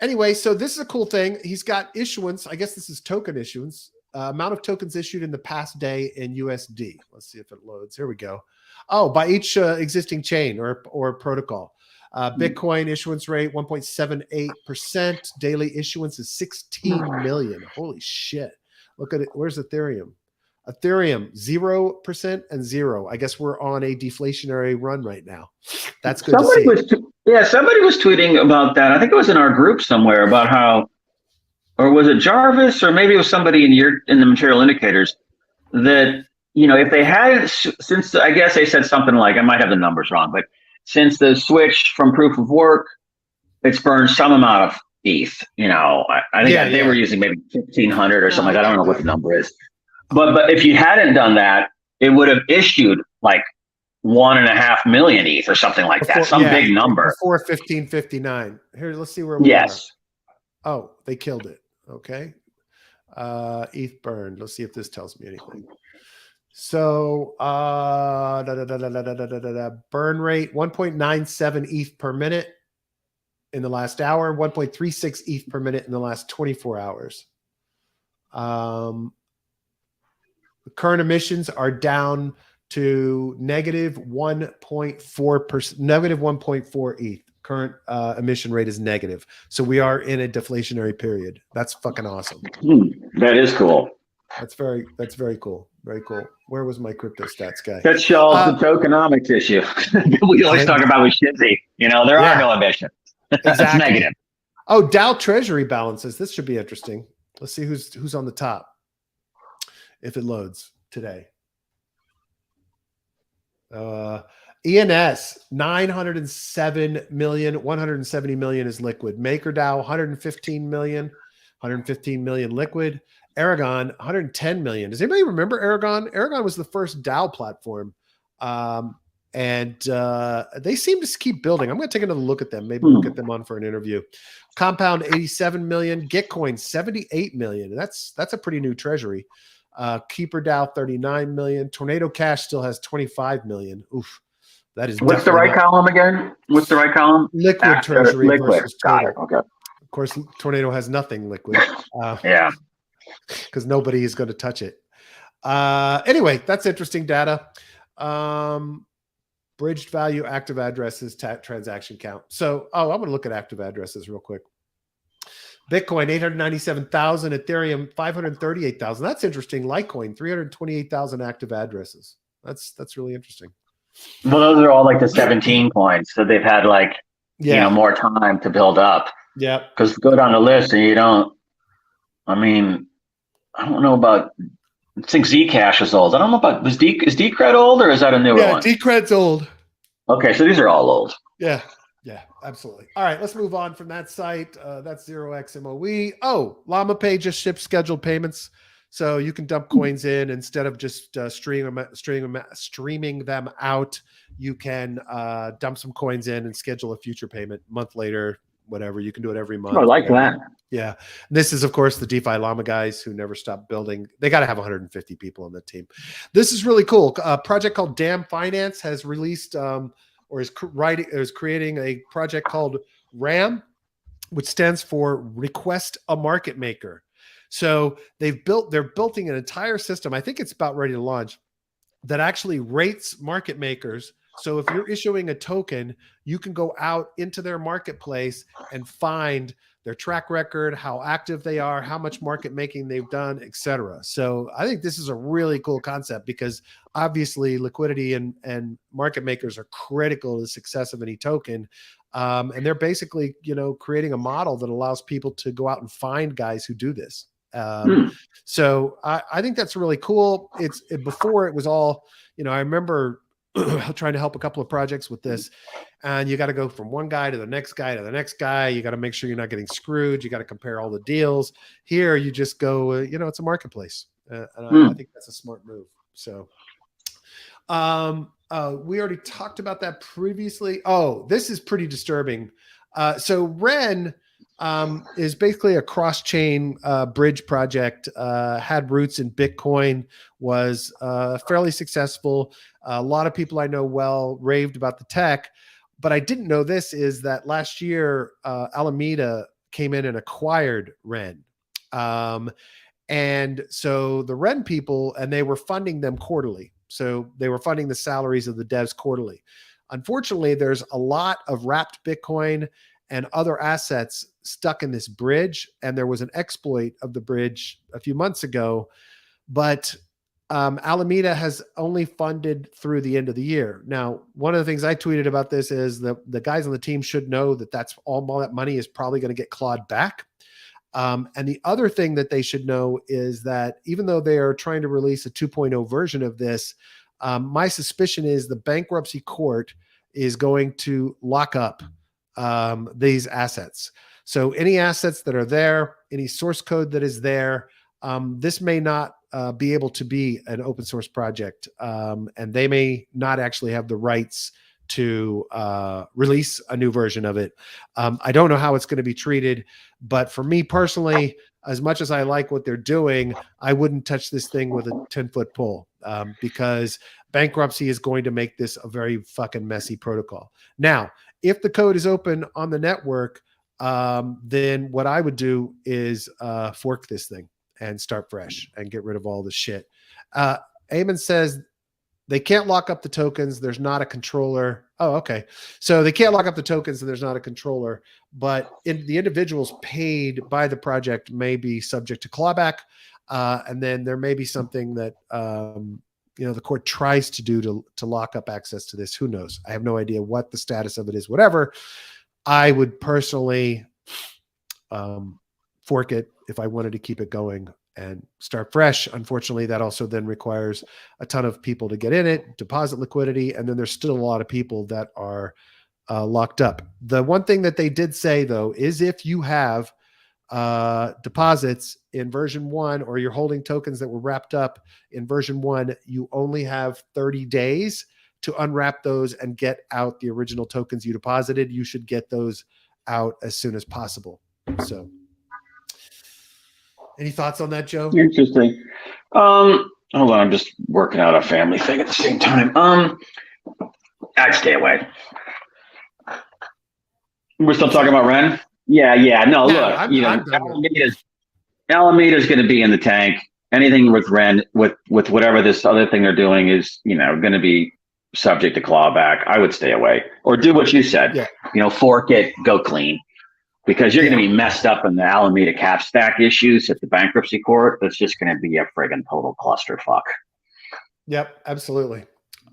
S2: Anyway, so this is a cool thing. He's got issuance. I guess this is token issuance. Amount of tokens issued in the past day in USD. Let's see if it loads. Here we go. Oh, by each existing chain or protocol. Bitcoin issuance rate 1.78%. Daily issuance is 16 million. Holy shit. Look at it. Where's Ethereum? Ethereum 0% and 0. I guess we're on a deflationary run right now. That's good to see.
S1: Somebody was tweeting about that. I think it was in our group somewhere about how, or was it Jarvis, or maybe it was somebody in the material indicators that, you know, if they had, since I guess they said something like, I might have the numbers wrong, but since the switch from proof of work, it's burned some amount of ETH. You know, I think they were using maybe 1,500 or something like that. I don't know what the number is. But if you hadn't done that, it would have issued like 1.5 million ETH or something like that. Some big number.
S2: Before 1559. Here, let's see where we are. Oh, they killed it. Okay. ETH burned. Let's see if this tells me anything. So burn rate 1.97 ETH per minute in the last hour, 1.36 ETH per minute in the last 24 hours. The current emissions are down to negative 1.4%, negative 1.4 ETH. Current emission rate is negative. So we are in a deflationary period. That's fucking awesome.
S1: That is cool.
S2: That's very cool. Very cool. Where was my CryptoStats guy?
S1: That solves the tokenomics issue. We always talk about with Shizzy. You know, there are no emissions.
S2: Exactly.
S1: It's negative.
S2: Oh, Dow Treasury balances. This should be interesting. Let's see who's on the top. If it loads today. ENS 907 million, 170 million is liquid. MakerDAO 115 million liquid. Aragon 110 million. Does anybody remember Aragon? Aragon was the first DAO platform. And they seem to keep building. I'm going to take another look at them. Maybe we'll get them on for an interview. Compound 87 million, Gitcoin 78 million. That's a pretty new treasury. Keeper DAO 39 million. Tornado Cash still has 25 million. Oof. That is
S1: what's the right column again? What's the right column?
S2: Liquid treasury versus
S1: Got
S2: total.
S1: it. Okay.
S2: Of course, Tornado has nothing liquid.
S1: Yeah.
S2: Because nobody is going to touch it. Anyway, that's interesting data. Bridged value, active addresses, transaction count. So, I'm going to look at active addresses real quick. Bitcoin, 897,000. Ethereum, 538,000. That's interesting. Litecoin, 328,000 active addresses. That's really interesting.
S1: Well, those are all like the 17 coins. So they've had like, you know, more time to build up.
S2: Yeah.
S1: Because go down the list and you don't, I mean, I don't know about, I think Zcash is old. I don't know about, is Decred old or is that a newer one?
S2: Yeah, Decred's old.
S1: Okay, so these are all old.
S2: Yeah, absolutely. All right, let's move on from that site. That's 0xMOE. Oh, LlamaPay just ships scheduled payments. So you can dump coins in instead of just streaming them out. You can dump some coins in and schedule a future payment a month later, whatever. You can do it every month.
S1: I like that.
S2: Yeah. This is, of course, the DeFi Llama guys who never stop building. They got to have 150 people on the team. This is really cool. A project called Damn Finance has released or is creating a project called RAM, which stands for Request a Market Maker. So they're building an entire system. I think it's about ready to launch that actually rates market makers So if you're issuing a token, you can go out into their marketplace and find their track record, how active they are, how much market making they've done, etc. So I think this is a really cool concept because obviously liquidity and market makers are critical to the success of any token. And they're basically, creating a model that allows people to go out and find guys who do this. So I think that's really cool. Before it was all, I remember trying to help a couple of projects with this, and you got to go from one guy to the next guy to the next guy. You got to make sure you're not getting screwed. You got to compare all the deals. Here, you just go, it's a marketplace. And I think that's a smart move. So we already talked about that previously. Oh, this is pretty disturbing. So Ren is basically a cross-chain bridge project, had roots in Bitcoin, was fairly successful. A lot of people I know well raved about the tech, but I didn't know this is that last year Alameda came in and acquired Ren. And so the Ren people, and they were funding them quarterly. So they were funding the salaries of the devs quarterly. Unfortunately, there's a lot of wrapped Bitcoin and other assets stuck in this bridge. And there was an exploit of the bridge a few months ago, but Alameda has only funded through the end of the year. Now, one of the things I tweeted about this is the guys on the team should know that that's all that money is probably going to get clawed back. And the other thing that they should know is that even though they are trying to release a 2.0 version of this, my suspicion is the bankruptcy court is going to lock up these assets. So any assets that are there, any source code that is there, this may not be able to be an open source project, and they may not actually have the rights to release a new version of it. I don't know how it's going to be treated, but for me personally, as much as I like what they're doing, I wouldn't touch this thing with a 10-foot pole, because bankruptcy is going to make this a very fucking messy protocol. Now, if the code is open on the network, then what I would do is fork this thing and start fresh and get rid of all this shit. Eamon says they can't lock up the tokens. There's not a controller. Oh, okay. So they can't lock up the tokens and there's not a controller, but the individuals paid by the project may be subject to clawback. And then there may be something that, the court tries to do to lock up access to this. Who knows? I have no idea what the status of it is, whatever. I would personally fork it if I wanted to keep it going and start fresh. Unfortunately, that also then requires a ton of people to get in it, deposit liquidity, and then there's still a lot of people that are locked up. The one thing that they did say, though, is if you have deposits in version 1 or you're holding tokens that were wrapped up in version 1, you only have 30 days to unwrap those and get out the original tokens you deposited. You should get those out as soon as possible. So any thoughts on that, Joe?
S1: Interesting. Hold on, I'm just working out a family thing at the same time. I'd stay away. We're still talking about Ren? Yeah. No, look, Alameda's going to be in the tank. Anything with Ren, with whatever this other thing they're doing is, going to be subject to clawback. I would stay away or do what you said. Yeah. Fork it, go clean. Because you're going to be messed up in the Alameda cap stack issues at the bankruptcy court. That's just going to be a friggin' total clusterfuck.
S2: Yep, absolutely.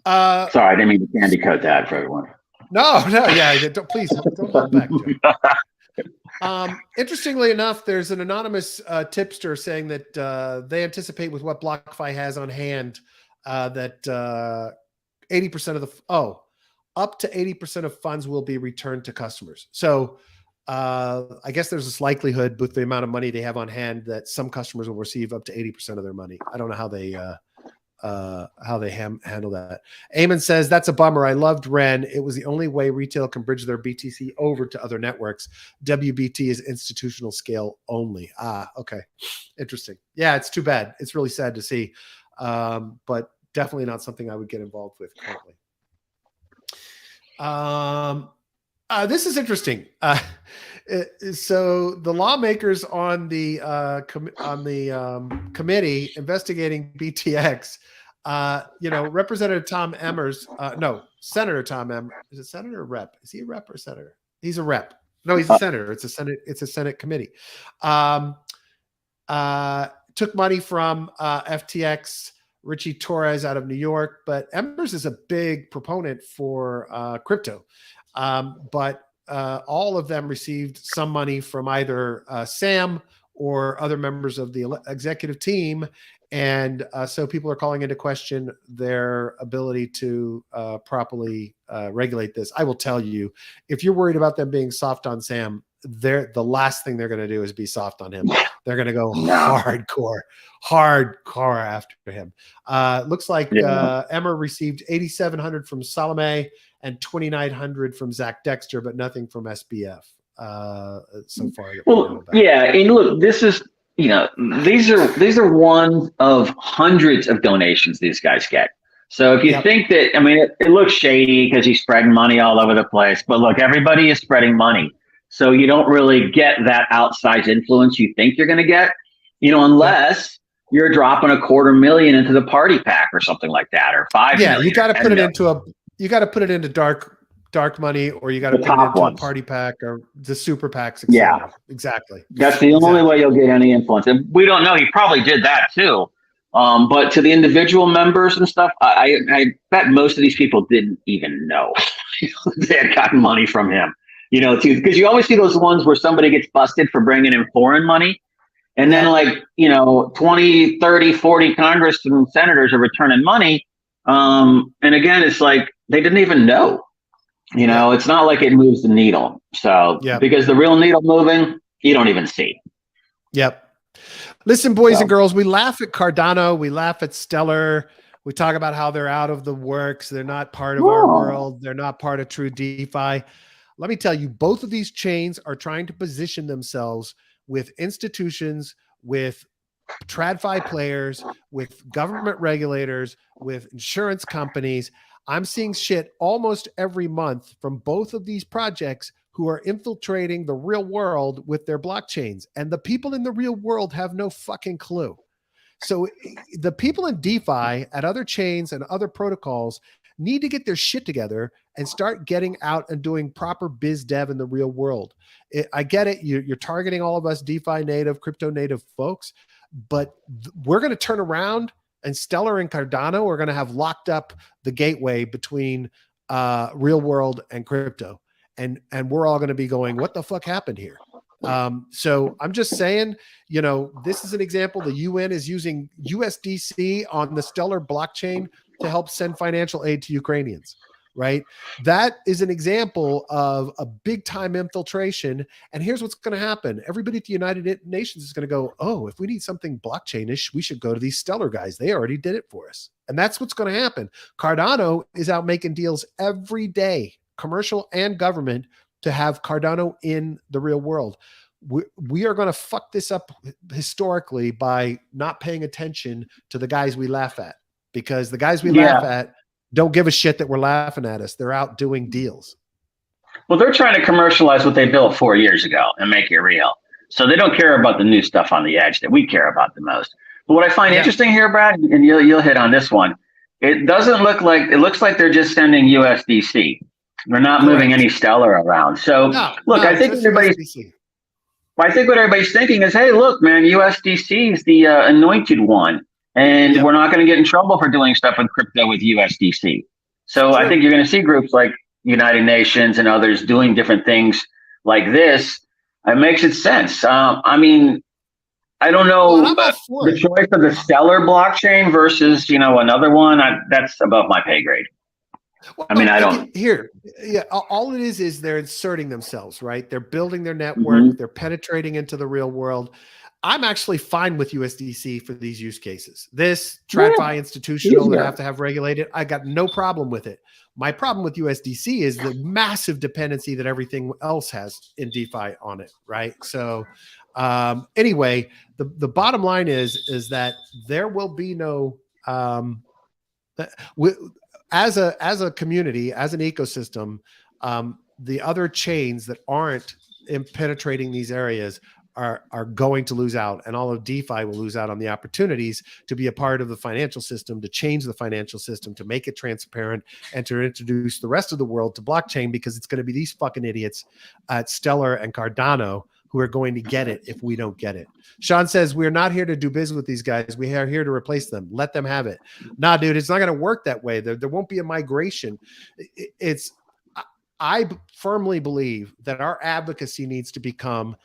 S1: Sorry, I didn't mean to candy coat that for everyone.
S2: No, yeah, please don't hold back, Joe. Interestingly enough, there's an anonymous tipster saying that they anticipate with what BlockFi has on hand that 80% of up to 80% of funds will be returned to customers. So I guess there's this likelihood with the amount of money they have on hand that some customers will receive up to 80% of their money. I don't know how they handle that. Eamon says, that's a bummer. I loved Ren. It was the only way retail can bridge their BTC over to other networks. WBT is institutional scale only. Okay. Interesting. Yeah, it's too bad. It's really sad to see, but definitely not something I would get involved with currently. This is interesting. So the lawmakers on the committee investigating BTX You know, Representative Tom Emmers, no, Senator Tom Emmers. Is it senator or rep? Is he a rep or senator? He's a rep. No, he's a senator. It's a Senate committee. Took money from FTX, Richie Torres out of New York, but Emmers is a big proponent for crypto. But all of them received some money from either Sam or other members of the executive team. And so people are calling into question their ability to properly regulate this. I will tell you, if you're worried about them being soft on Sam, the last thing they're going to do is be soft on him. They're going to go hardcore after him. Looks like Emmer received $8,700 from Salome and $2,900 from Zach Dexter, but nothing from SBF so far.
S1: Well, yeah, and look, this is, you know, these are one of hundreds of donations these guys get. So if you think that, I mean, it looks shady because he's spreading money all over the place, but look, everybody is spreading money. So you don't really get that outsized influence you think you're going to get, you know, unless you're dropping $250,000 into the party pack or something like that, or $5 million.
S2: Yeah, you got to put it into dark money, or you got to put it into a party pack or the super packs. Yeah, exactly.
S1: That's the only way you'll get any influence. And we don't know. He probably did that too. But to the individual members and stuff, I bet most of these people didn't even know they had gotten money from him. You know, because you always see those ones where somebody gets busted for bringing in foreign money. And then, like, you know, 20, 30, 40 congressmen and senators are returning money. And again, it's like they didn't even know. You know, it's not like it moves the needle. So because the real needle moving, you don't even see.
S2: Yep. Listen, boys and girls, we laugh at Cardano. We laugh at Stellar. We talk about how they're out of the works. They're not part of our world. They're not part of true DeFi. Let me tell you, both of these chains are trying to position themselves with institutions, with TradFi players, with government regulators, with insurance companies. I'm seeing shit almost every month from both of these projects who are infiltrating the real world with their blockchains. And the people in the real world have no fucking clue. So the people in DeFi at other chains and other protocols need to get their shit together and start getting out and doing proper biz dev in the real world. I get it. You're targeting all of us DeFi native, crypto native folks, but we're going to turn around and Stellar and Cardano are going to have locked up the gateway between real world and crypto. And we're all going to be going, what the fuck happened here? So I'm just saying, you know, this is an example. The UN is using USDC on the Stellar blockchain to help send financial aid to Ukrainians, right? That is an example of a big time infiltration. And here's what's going to happen. Everybody at the United Nations is going to go, oh, if we need something blockchain-ish, we should go to these Stellar guys. They already did it for us. And that's what's going to happen. Cardano is out making deals every day, commercial and government, to have Cardano in the real world. We are going to fuck this up historically by not paying attention to the guys we laugh at, because the guys we laugh at don't give a shit that we're laughing at us. They're out doing deals.
S1: Well, they're trying to commercialize what they built 4 years ago and make it real. So they don't care about the new stuff on the edge that we care about the most. But what I find interesting here, Brad, and you'll hit on this one, it doesn't look like, it looks like they're just sending USDC. They're not moving any Stellar around. So I think what everybody's thinking is, hey, look, man, USDC is the anointed one. And we're not going to get in trouble for doing stuff with crypto with USDC. So I think you're going to see groups like United Nations and others doing different things like this. It makes it sense. I mean, I don't know the choice of the Stellar blockchain versus, you know, another one. That's above my pay grade.
S2: Well,
S1: I mean, I don't.
S2: All it is they're inserting themselves, right? They're building their network. They're penetrating into the real world. I'm actually fine with USDC for these use cases. This TradFi institutional that have regulated, I got no problem with it. My problem with USDC is the massive dependency that everything else has in DeFi on it, right? So anyway, the bottom line is that there will be no as a community, as an ecosystem, the other chains that aren't penetrating these areas are going to lose out, and all of DeFi will lose out on the opportunities to be a part of the financial system, to change the financial system, to make it transparent, and to introduce the rest of the world to blockchain, because it's going to be these fucking idiots at Stellar and Cardano who are going to get it if we don't get it. Sean says, we're not here to do business with these guys. We are here to replace them. Let them have it. Nah, dude, it's not going to work that way. There won't be a migration. I firmly believe that our advocacy needs to become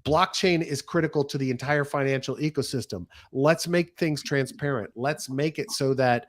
S2: blockchain is critical to the entire financial ecosystem. Let's make things transparent. Let's make it so that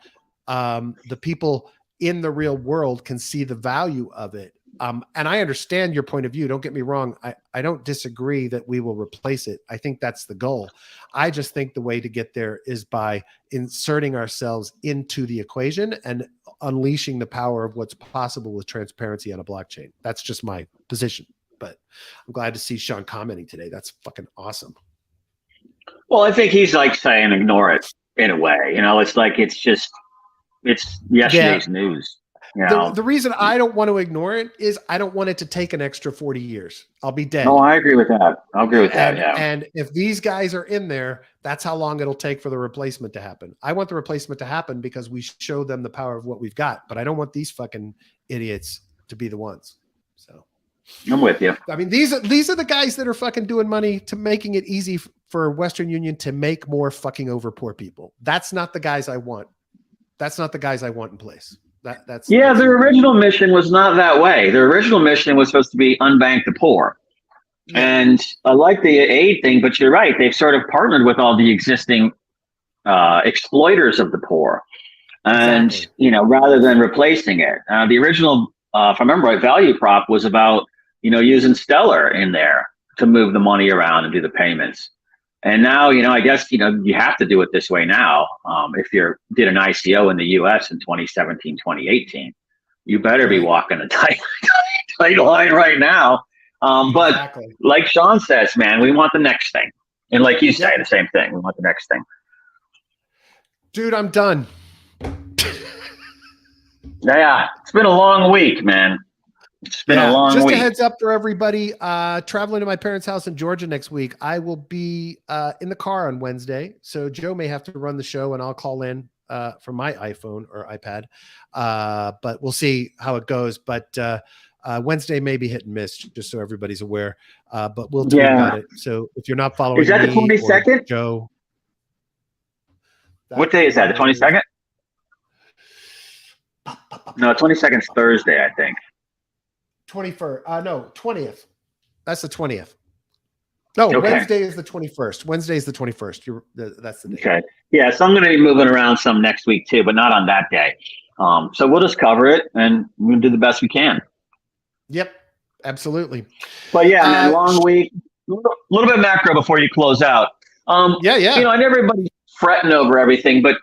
S2: the people in the real world can see the value of it. And I understand your point of view. Don't get me wrong. I don't disagree that we will replace it. I think that's the goal. I just think the way to get there is by inserting ourselves into the equation and unleashing the power of what's possible with transparency on a blockchain. That's just my position. But I'm glad to see Sean commenting today. That's fucking awesome.
S1: Well, I think he's like saying ignore it in a way. You know, it's like it's yesterday's news. You know?
S2: The reason I don't want to ignore it is I don't want it to take an extra 40 years. I'll be dead.
S1: No, I agree with that. I'll agree with that. Yeah.
S2: And if these guys are in there, that's how long it'll take for the replacement to happen. I want the replacement to happen because we show them the power of what we've got, but I don't want these fucking idiots to be the ones. So
S1: I'm with you.
S2: I mean, these are the guys that are fucking doing money to making it easy for Western Union to make more fucking over poor people. That's not the guys I want. That's not the guys I want in place. That's
S1: their original mission was not that way. Their original mission was supposed to be unbank the poor. Yeah. And I like the aid thing, but you're right. They've sort of partnered with all the existing exploiters of the poor. And, you know, rather than replacing it, the original, if I remember right, value prop was about, you know, using Stellar in there to move the money around and do the payments. And now, you know, I guess, you know, you have to do it this way now. If you did an ICO in the US in 2017, 2018, you better be walking a tight line right now. But like Sean says, man, we want the next thing. And like you say, the same thing. We want the next thing.
S2: Dude, I'm done.
S1: Yeah, it's been a long week, man. It's been a long week.
S2: Just a heads up for everybody, traveling to my parents' house in Georgia next week. I will be in the car on Wednesday. So Joe may have to run the show and I'll call in from my iPhone or iPad. But we'll see how it goes. But Wednesday may be hit and miss, just so everybody's aware. But we'll tweet about it. So if you're not following,
S1: is that the 22nd?
S2: Joe.
S1: What day is that? The 22nd? No, 22nd is Thursday, I think.
S2: 21st. No, 20th. That's the 20th. No, okay. Wednesday is the 21st. Wednesday is the 21st. That's the day.
S1: Okay. Yeah, so I'm going to be moving around some next week too, but not on that day. So we'll just cover it and we'll do the best we can.
S2: Yep, absolutely.
S1: But yeah, man, long week. A little bit macro before you close out.
S2: Yeah.
S1: You know, and everybody's fretting over everything, but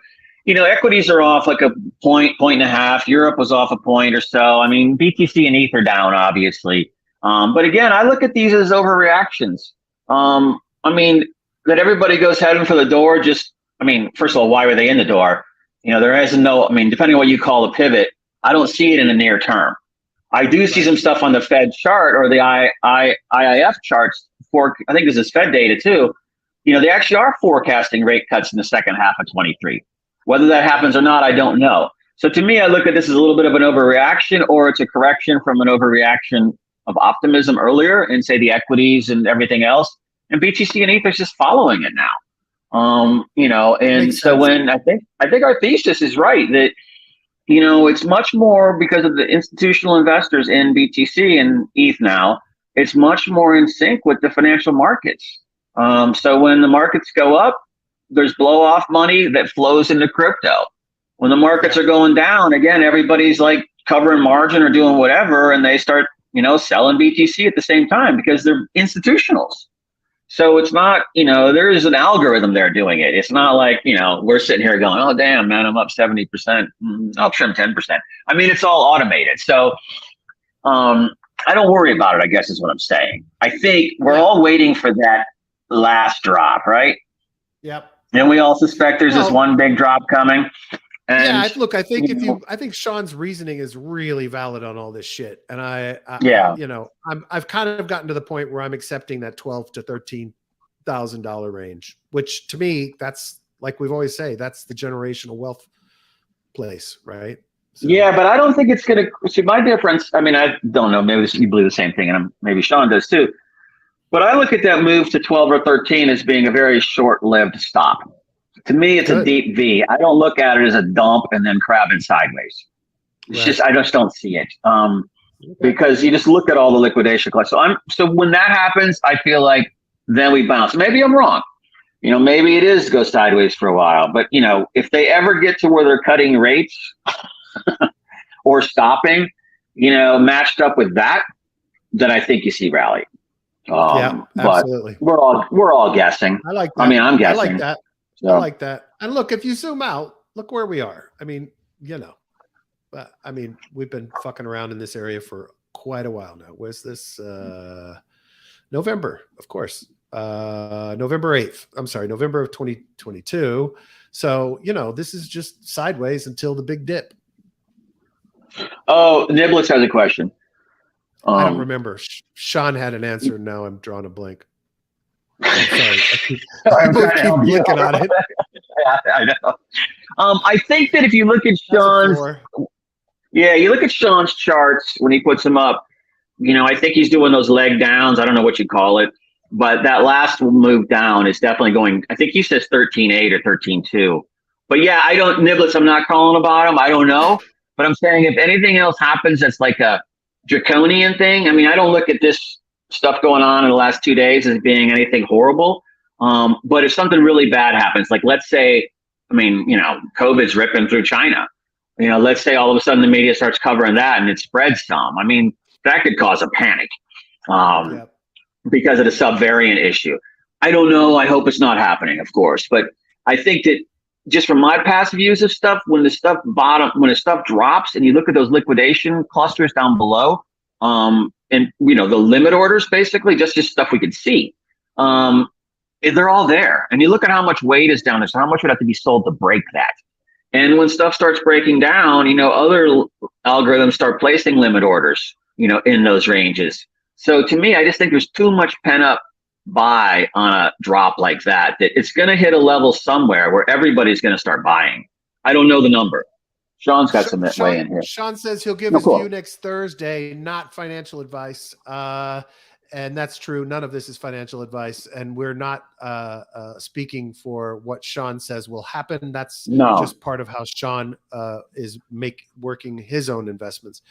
S1: you know, equities are off like a point and a half. Europe was off a point or so. I mean, BTC and ETH are down, obviously. But again, I look at these as overreactions. I mean, that everybody goes heading for the door. I mean, first of all, why were they in the door? You know, there is I mean, depending on what you call a pivot, I don't see it in the near term. I do see some stuff on the Fed chart or the IIF charts. I think this is Fed data too. You know, they actually are forecasting rate cuts in the second half of 23. Whether that happens or not, I don't know. So to me, I look at this as a little bit of an overreaction, or it's a correction from an overreaction of optimism earlier in, say, the equities and everything else. And BTC and ETH is just following it now. You know, and so when I think our thesis is right that, you know, it's much more because of the institutional investors in BTC and ETH now, it's much more in sync with the financial markets. So when the markets go up, there's blow off money that flows into crypto. When the markets are going down, again, everybody's like covering margin or doing whatever, and they start, you know, selling BTC at the same time because they're institutionals. So it's not, you know, there is an algorithm there doing it. It's not like, you know, we're sitting here going, oh, damn, man, I'm up 70%. I'll trim 10%. I mean, it's all automated. So I don't worry about it, I guess is what I'm saying. I think we're all waiting for that last drop, right?
S2: Yep.
S1: And we all suspect there's this one big drop coming. And,
S2: look, I think I think Sean's reasoning is really valid on all this shit. And I you know, I've kind of gotten to the point where I'm accepting that 12 to 13 $2,000 range, which to me, that's like we've always say, that's the generational wealth place, right? So,
S1: Yeah, but I don't think it's going to see my difference. I mean, I don't know. Maybe you believe the same thing, and maybe Sean does too. But I look at that move to 12 or 13 as being a very short-lived stop. To me, it's a deep V. I don't look at it as a dump and then crabbing sideways. It's just I just don't see it. Because you just look at all the liquidation collects. So when that happens, I feel like then we bounce. Maybe I'm wrong. You know, maybe it is go sideways for a while. But you know, if they ever get to where they're cutting rates or stopping, you know, matched up with that, then I think you see rally.
S2: Yeah, absolutely.
S1: But we're all guessing.
S2: I like that.
S1: I mean, I'm guessing.
S2: I like that.
S1: So.
S2: I like that. And look, if you zoom out, look where we are. I mean, you know, but I mean, we've been fucking around in this area for quite a while now. Where's this? November, of course. November 8th. I'm sorry, November of 2022. So, you know, this is just sideways until the big dip.
S1: Oh, Niblets has a question.
S2: I don't remember. Sean had an answer. Now I'm drawing a blank. I'm sorry.
S1: I'm trying to help you
S2: looking on it.
S1: I know. I think that if you look at Sean's, you look at Sean's charts when he puts them up, you know, I think he's doing those leg downs. I don't know what you call it, but that last move down is definitely going, I think he says 13.8 or 13.2. But yeah, Niblets, I'm not calling about him. I don't know. But I'm saying if anything else happens that's like a draconian thing, I mean, I don't look at this stuff going on in the last 2 days as being anything horrible. But if something really bad happens, like let's say, I mean, you know, COVID's ripping through China. You know, let's say all of a sudden the media starts covering that and it spreads some. I mean, that could cause a panic because of the subvariant issue. I don't know. I hope it's not happening, of course. But I think that just from my past views of stuff, when the stuff drops and you look at those liquidation clusters down below, and you know, the limit orders, basically just stuff we could see, they're all there. And you look at how much weight is down there, so how much would have to be sold to break that? And when stuff starts breaking down, you know, other algorithms start placing limit orders, you know, in those ranges. So to me, I just think there's too much pent up buy on a drop like that it's going to hit a level somewhere where everybody's going to start buying. I don't know the number. Sean's got some way in here.
S2: Sean says he'll give his view next Thursday, not financial advice. And that's true. None of this is financial advice. And we're not speaking for what Sean says will happen. That's just part of how Sean is working his own investments.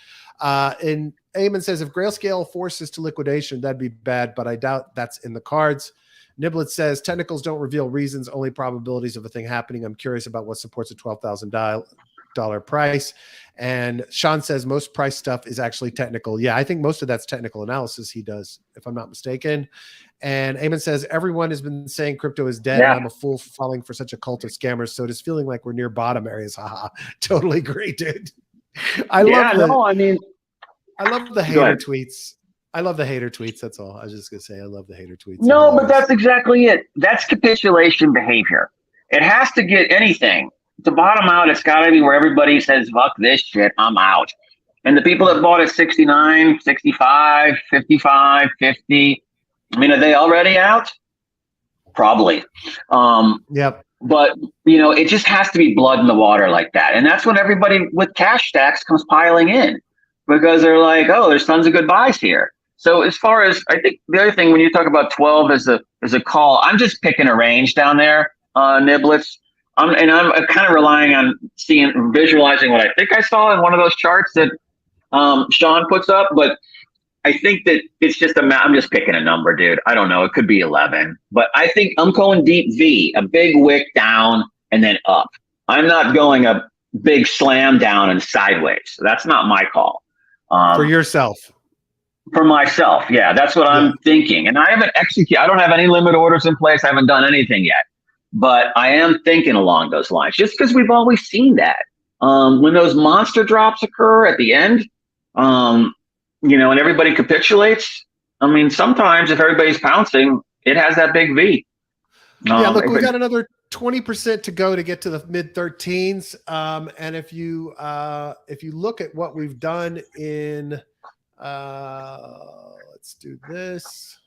S2: And Eamon says, if Grayscale forces to liquidation, that'd be bad, but I doubt that's in the cards. Niblet says, technicals don't reveal reasons, only probabilities of a thing happening. I'm curious about what supports a $12,000 price. And Sean says most price stuff is actually technical. Yeah, I think most of that's technical analysis he does, if I'm not mistaken. And Eamon says, everyone has been saying crypto is dead. Yeah. And I'm a fool for falling for such a cult of scammers. So it is feeling like we're near bottom areas. Haha. Totally great, dude. I love the hater tweets. I love the hater tweets. That's all. I was just going to say, I love the hater tweets.
S1: No, but that's exactly it. That's capitulation behavior. It has to get anything. To bottom out, it's got to be where everybody says, fuck this shit, I'm out. And the people that bought at 69, 65, 55, 50, I mean, are they already out? Probably.
S2: Yep.
S1: But, you know, it just has to be blood in the water like that. And that's when everybody with cash stacks comes piling in because they're like, oh, there's tons of good buys here. So as far as, I think the other thing, when you talk about 12 as a call, I'm just picking a range down there, Niblets. I'm kind of relying on visualizing what I think I saw in one of those charts that Sean puts up. But I think that it's just I'm just picking a number, dude. I don't know. It could be 11. But I think I'm going deep V, a big wick down and then up. I'm not going a big slam down and sideways. So that's not my call.
S2: For yourself.
S1: For myself, yeah. That's what I'm thinking. And I haven't executed. I don't have any limit orders in place. I haven't done anything yet. But I am thinking along those lines, just because we've always seen that. When those monster drops occur at the end, you know, and everybody capitulates, I mean, sometimes if everybody's pouncing, it has that big V.
S2: Yeah, look, we got another 20% to go to get to the mid 13s. And if you look at what we've done in, let's do this.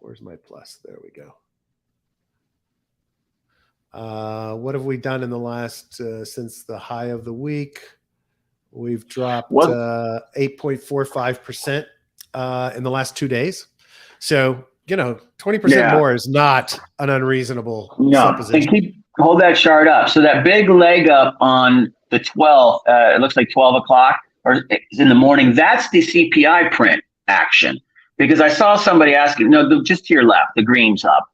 S2: Where's my plus? There we go. What have we done in the last, since the high of the week? We've dropped 8.45% in the last 2 days. So, 20% more is not an unreasonable supposition.
S1: And hold that chart up. So that big leg up on the 12th, it looks like 12 o'clock or it's in the morning. That's the CPI print action. Because I saw somebody asking, just to your left, the green's up.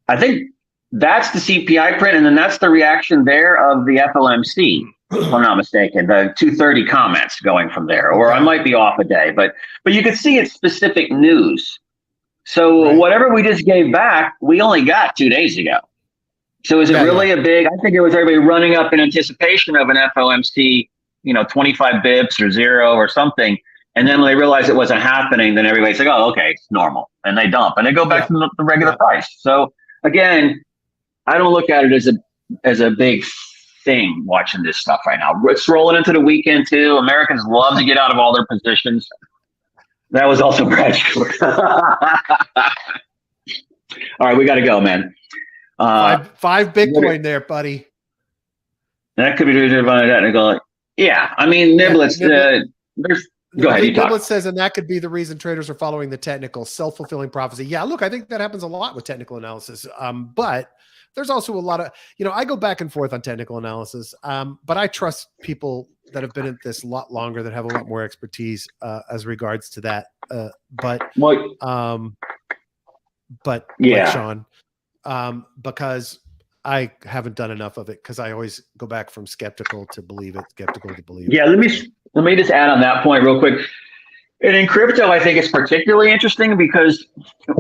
S1: I think that's the CPI print, and then that's the reaction there of the FOMC, if I'm not mistaken, the 2:30 comments going from there. Or I might be off a day, but you can see it's specific news. So whatever we just gave back, we only got 2 days ago. So is it really a big? I think it was everybody running up in anticipation of an FOMC, 25 bips or 0 or something. And then when they realize it wasn't happening, then everybody's like, oh, okay, it's normal. And they dump and they go back to the regular price. So again, I don't look at it as a big thing watching this stuff right now. It's rolling into the weekend too. Americans love to get out of all their positions. That was also Brad Short. All right, we got to go, man.
S2: Five Bitcoin there, buddy.
S1: That could be technical. Yeah, I mean, Niblets, go ahead.
S2: Niblet says, and that could be the reason traders are following the technical self-fulfilling prophecy. Yeah, look, I think that happens a lot with technical analysis. But there's also a lot of, I go back and forth on technical analysis. But I trust people that have been at this a lot longer, that have a lot more expertise as regards to that. But like Sean, because I haven't done enough of it, because I always go back from skeptical to believe it, skeptical to believe it.
S1: Yeah, let me just add on that point real quick. And in crypto, I think it's particularly interesting because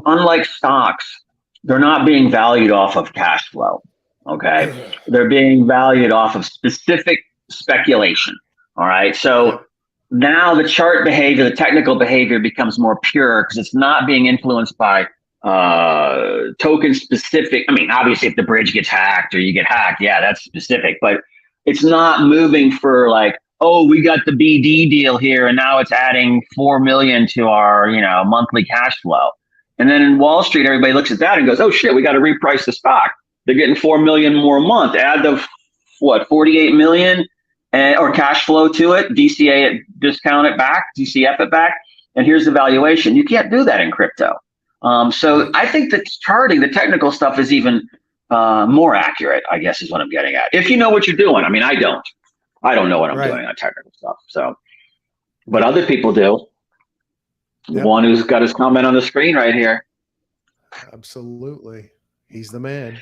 S1: unlike stocks, they're not being valued off of cash flow. Okay. They're being valued off of specific speculation. All right. So now the chart behavior, the technical behavior becomes more pure because it's not being influenced by token specific. I mean, obviously if the bridge gets hacked or you get hacked, that's specific, but it's not moving for like, oh, we got the BD deal here and now it's adding 4 million to our, monthly cash flow. And then in Wall Street, everybody looks at that and goes, oh shit, we got to reprice the stock. They're getting 4 million more a month. Add the 48 million or cash flow to it, DCA it, discount it back, DCF it back, and here's the valuation. You can't do that in crypto. So I think that charting, the technical stuff is even more accurate, I guess is what I'm getting at. If you know what you're doing. I mean, I don't know what I'm doing on technical stuff. So, but other people do. The one who's got his comment on the screen right here.
S2: Absolutely. He's the man.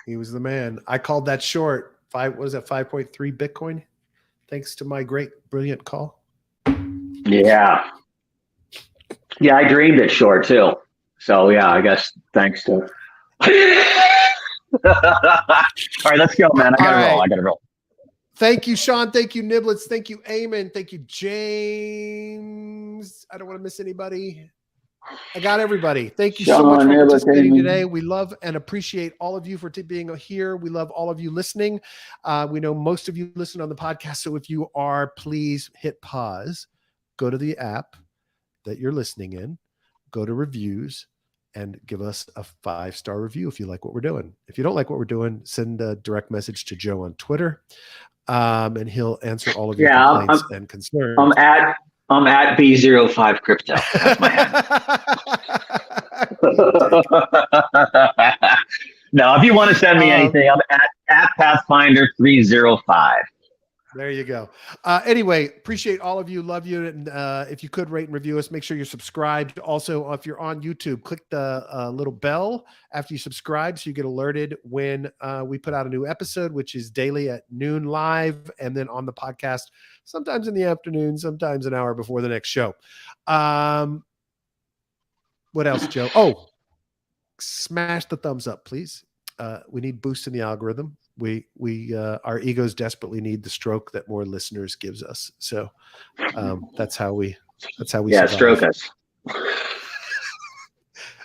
S2: He was the man. I called that short. 5.3 Bitcoin? Thanks to my great, brilliant call.
S1: Yeah. Yeah, I dreamed it short too. So yeah, I guess thanks to. All right, let's go, man. I gotta roll.
S2: Thank you, Sean. Thank you, Niblets. Thank you, Eamon. Thank you, James. I don't want to miss anybody. I got everybody. Thank you so much for participating today. We love and appreciate all of you for being here. We love all of you listening. We know most of you listen on the podcast. So if you are, please hit pause, go to the app that you're listening in, go to reviews, and give us a 5-star review if you like what we're doing. If you don't like what we're doing, send a direct message to Joe on Twitter. And he'll answer all of your complaints and concerns.
S1: I'm at B05 Crypto. That's my handle. No, if you want to send me anything, I'm at Pathfinder 305.
S2: There you go. Anyway, appreciate all of you. Love you. And if you could rate and review us, make sure you're subscribed. Also, if you're on YouTube, click the little bell after you subscribe so you get alerted when we put out a new episode, which is daily at noon live, and then on the podcast, sometimes in the afternoon, sometimes an hour before the next show. What else, Joe? Oh, smash the thumbs up, please. We need boosts in the algorithm. Our egos desperately need the stroke that more listeners gives us. So that's how we survive.
S1: Stroke us.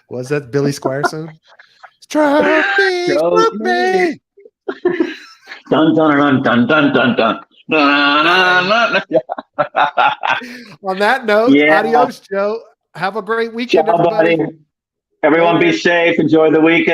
S2: Was that Billy Squire song? Stroke me.
S1: Dun dun dun dun dun dun dun.
S2: On that note, adios, Joe. Have a great weekend, everybody. Buddy.
S1: Everyone be safe. Enjoy the weekend.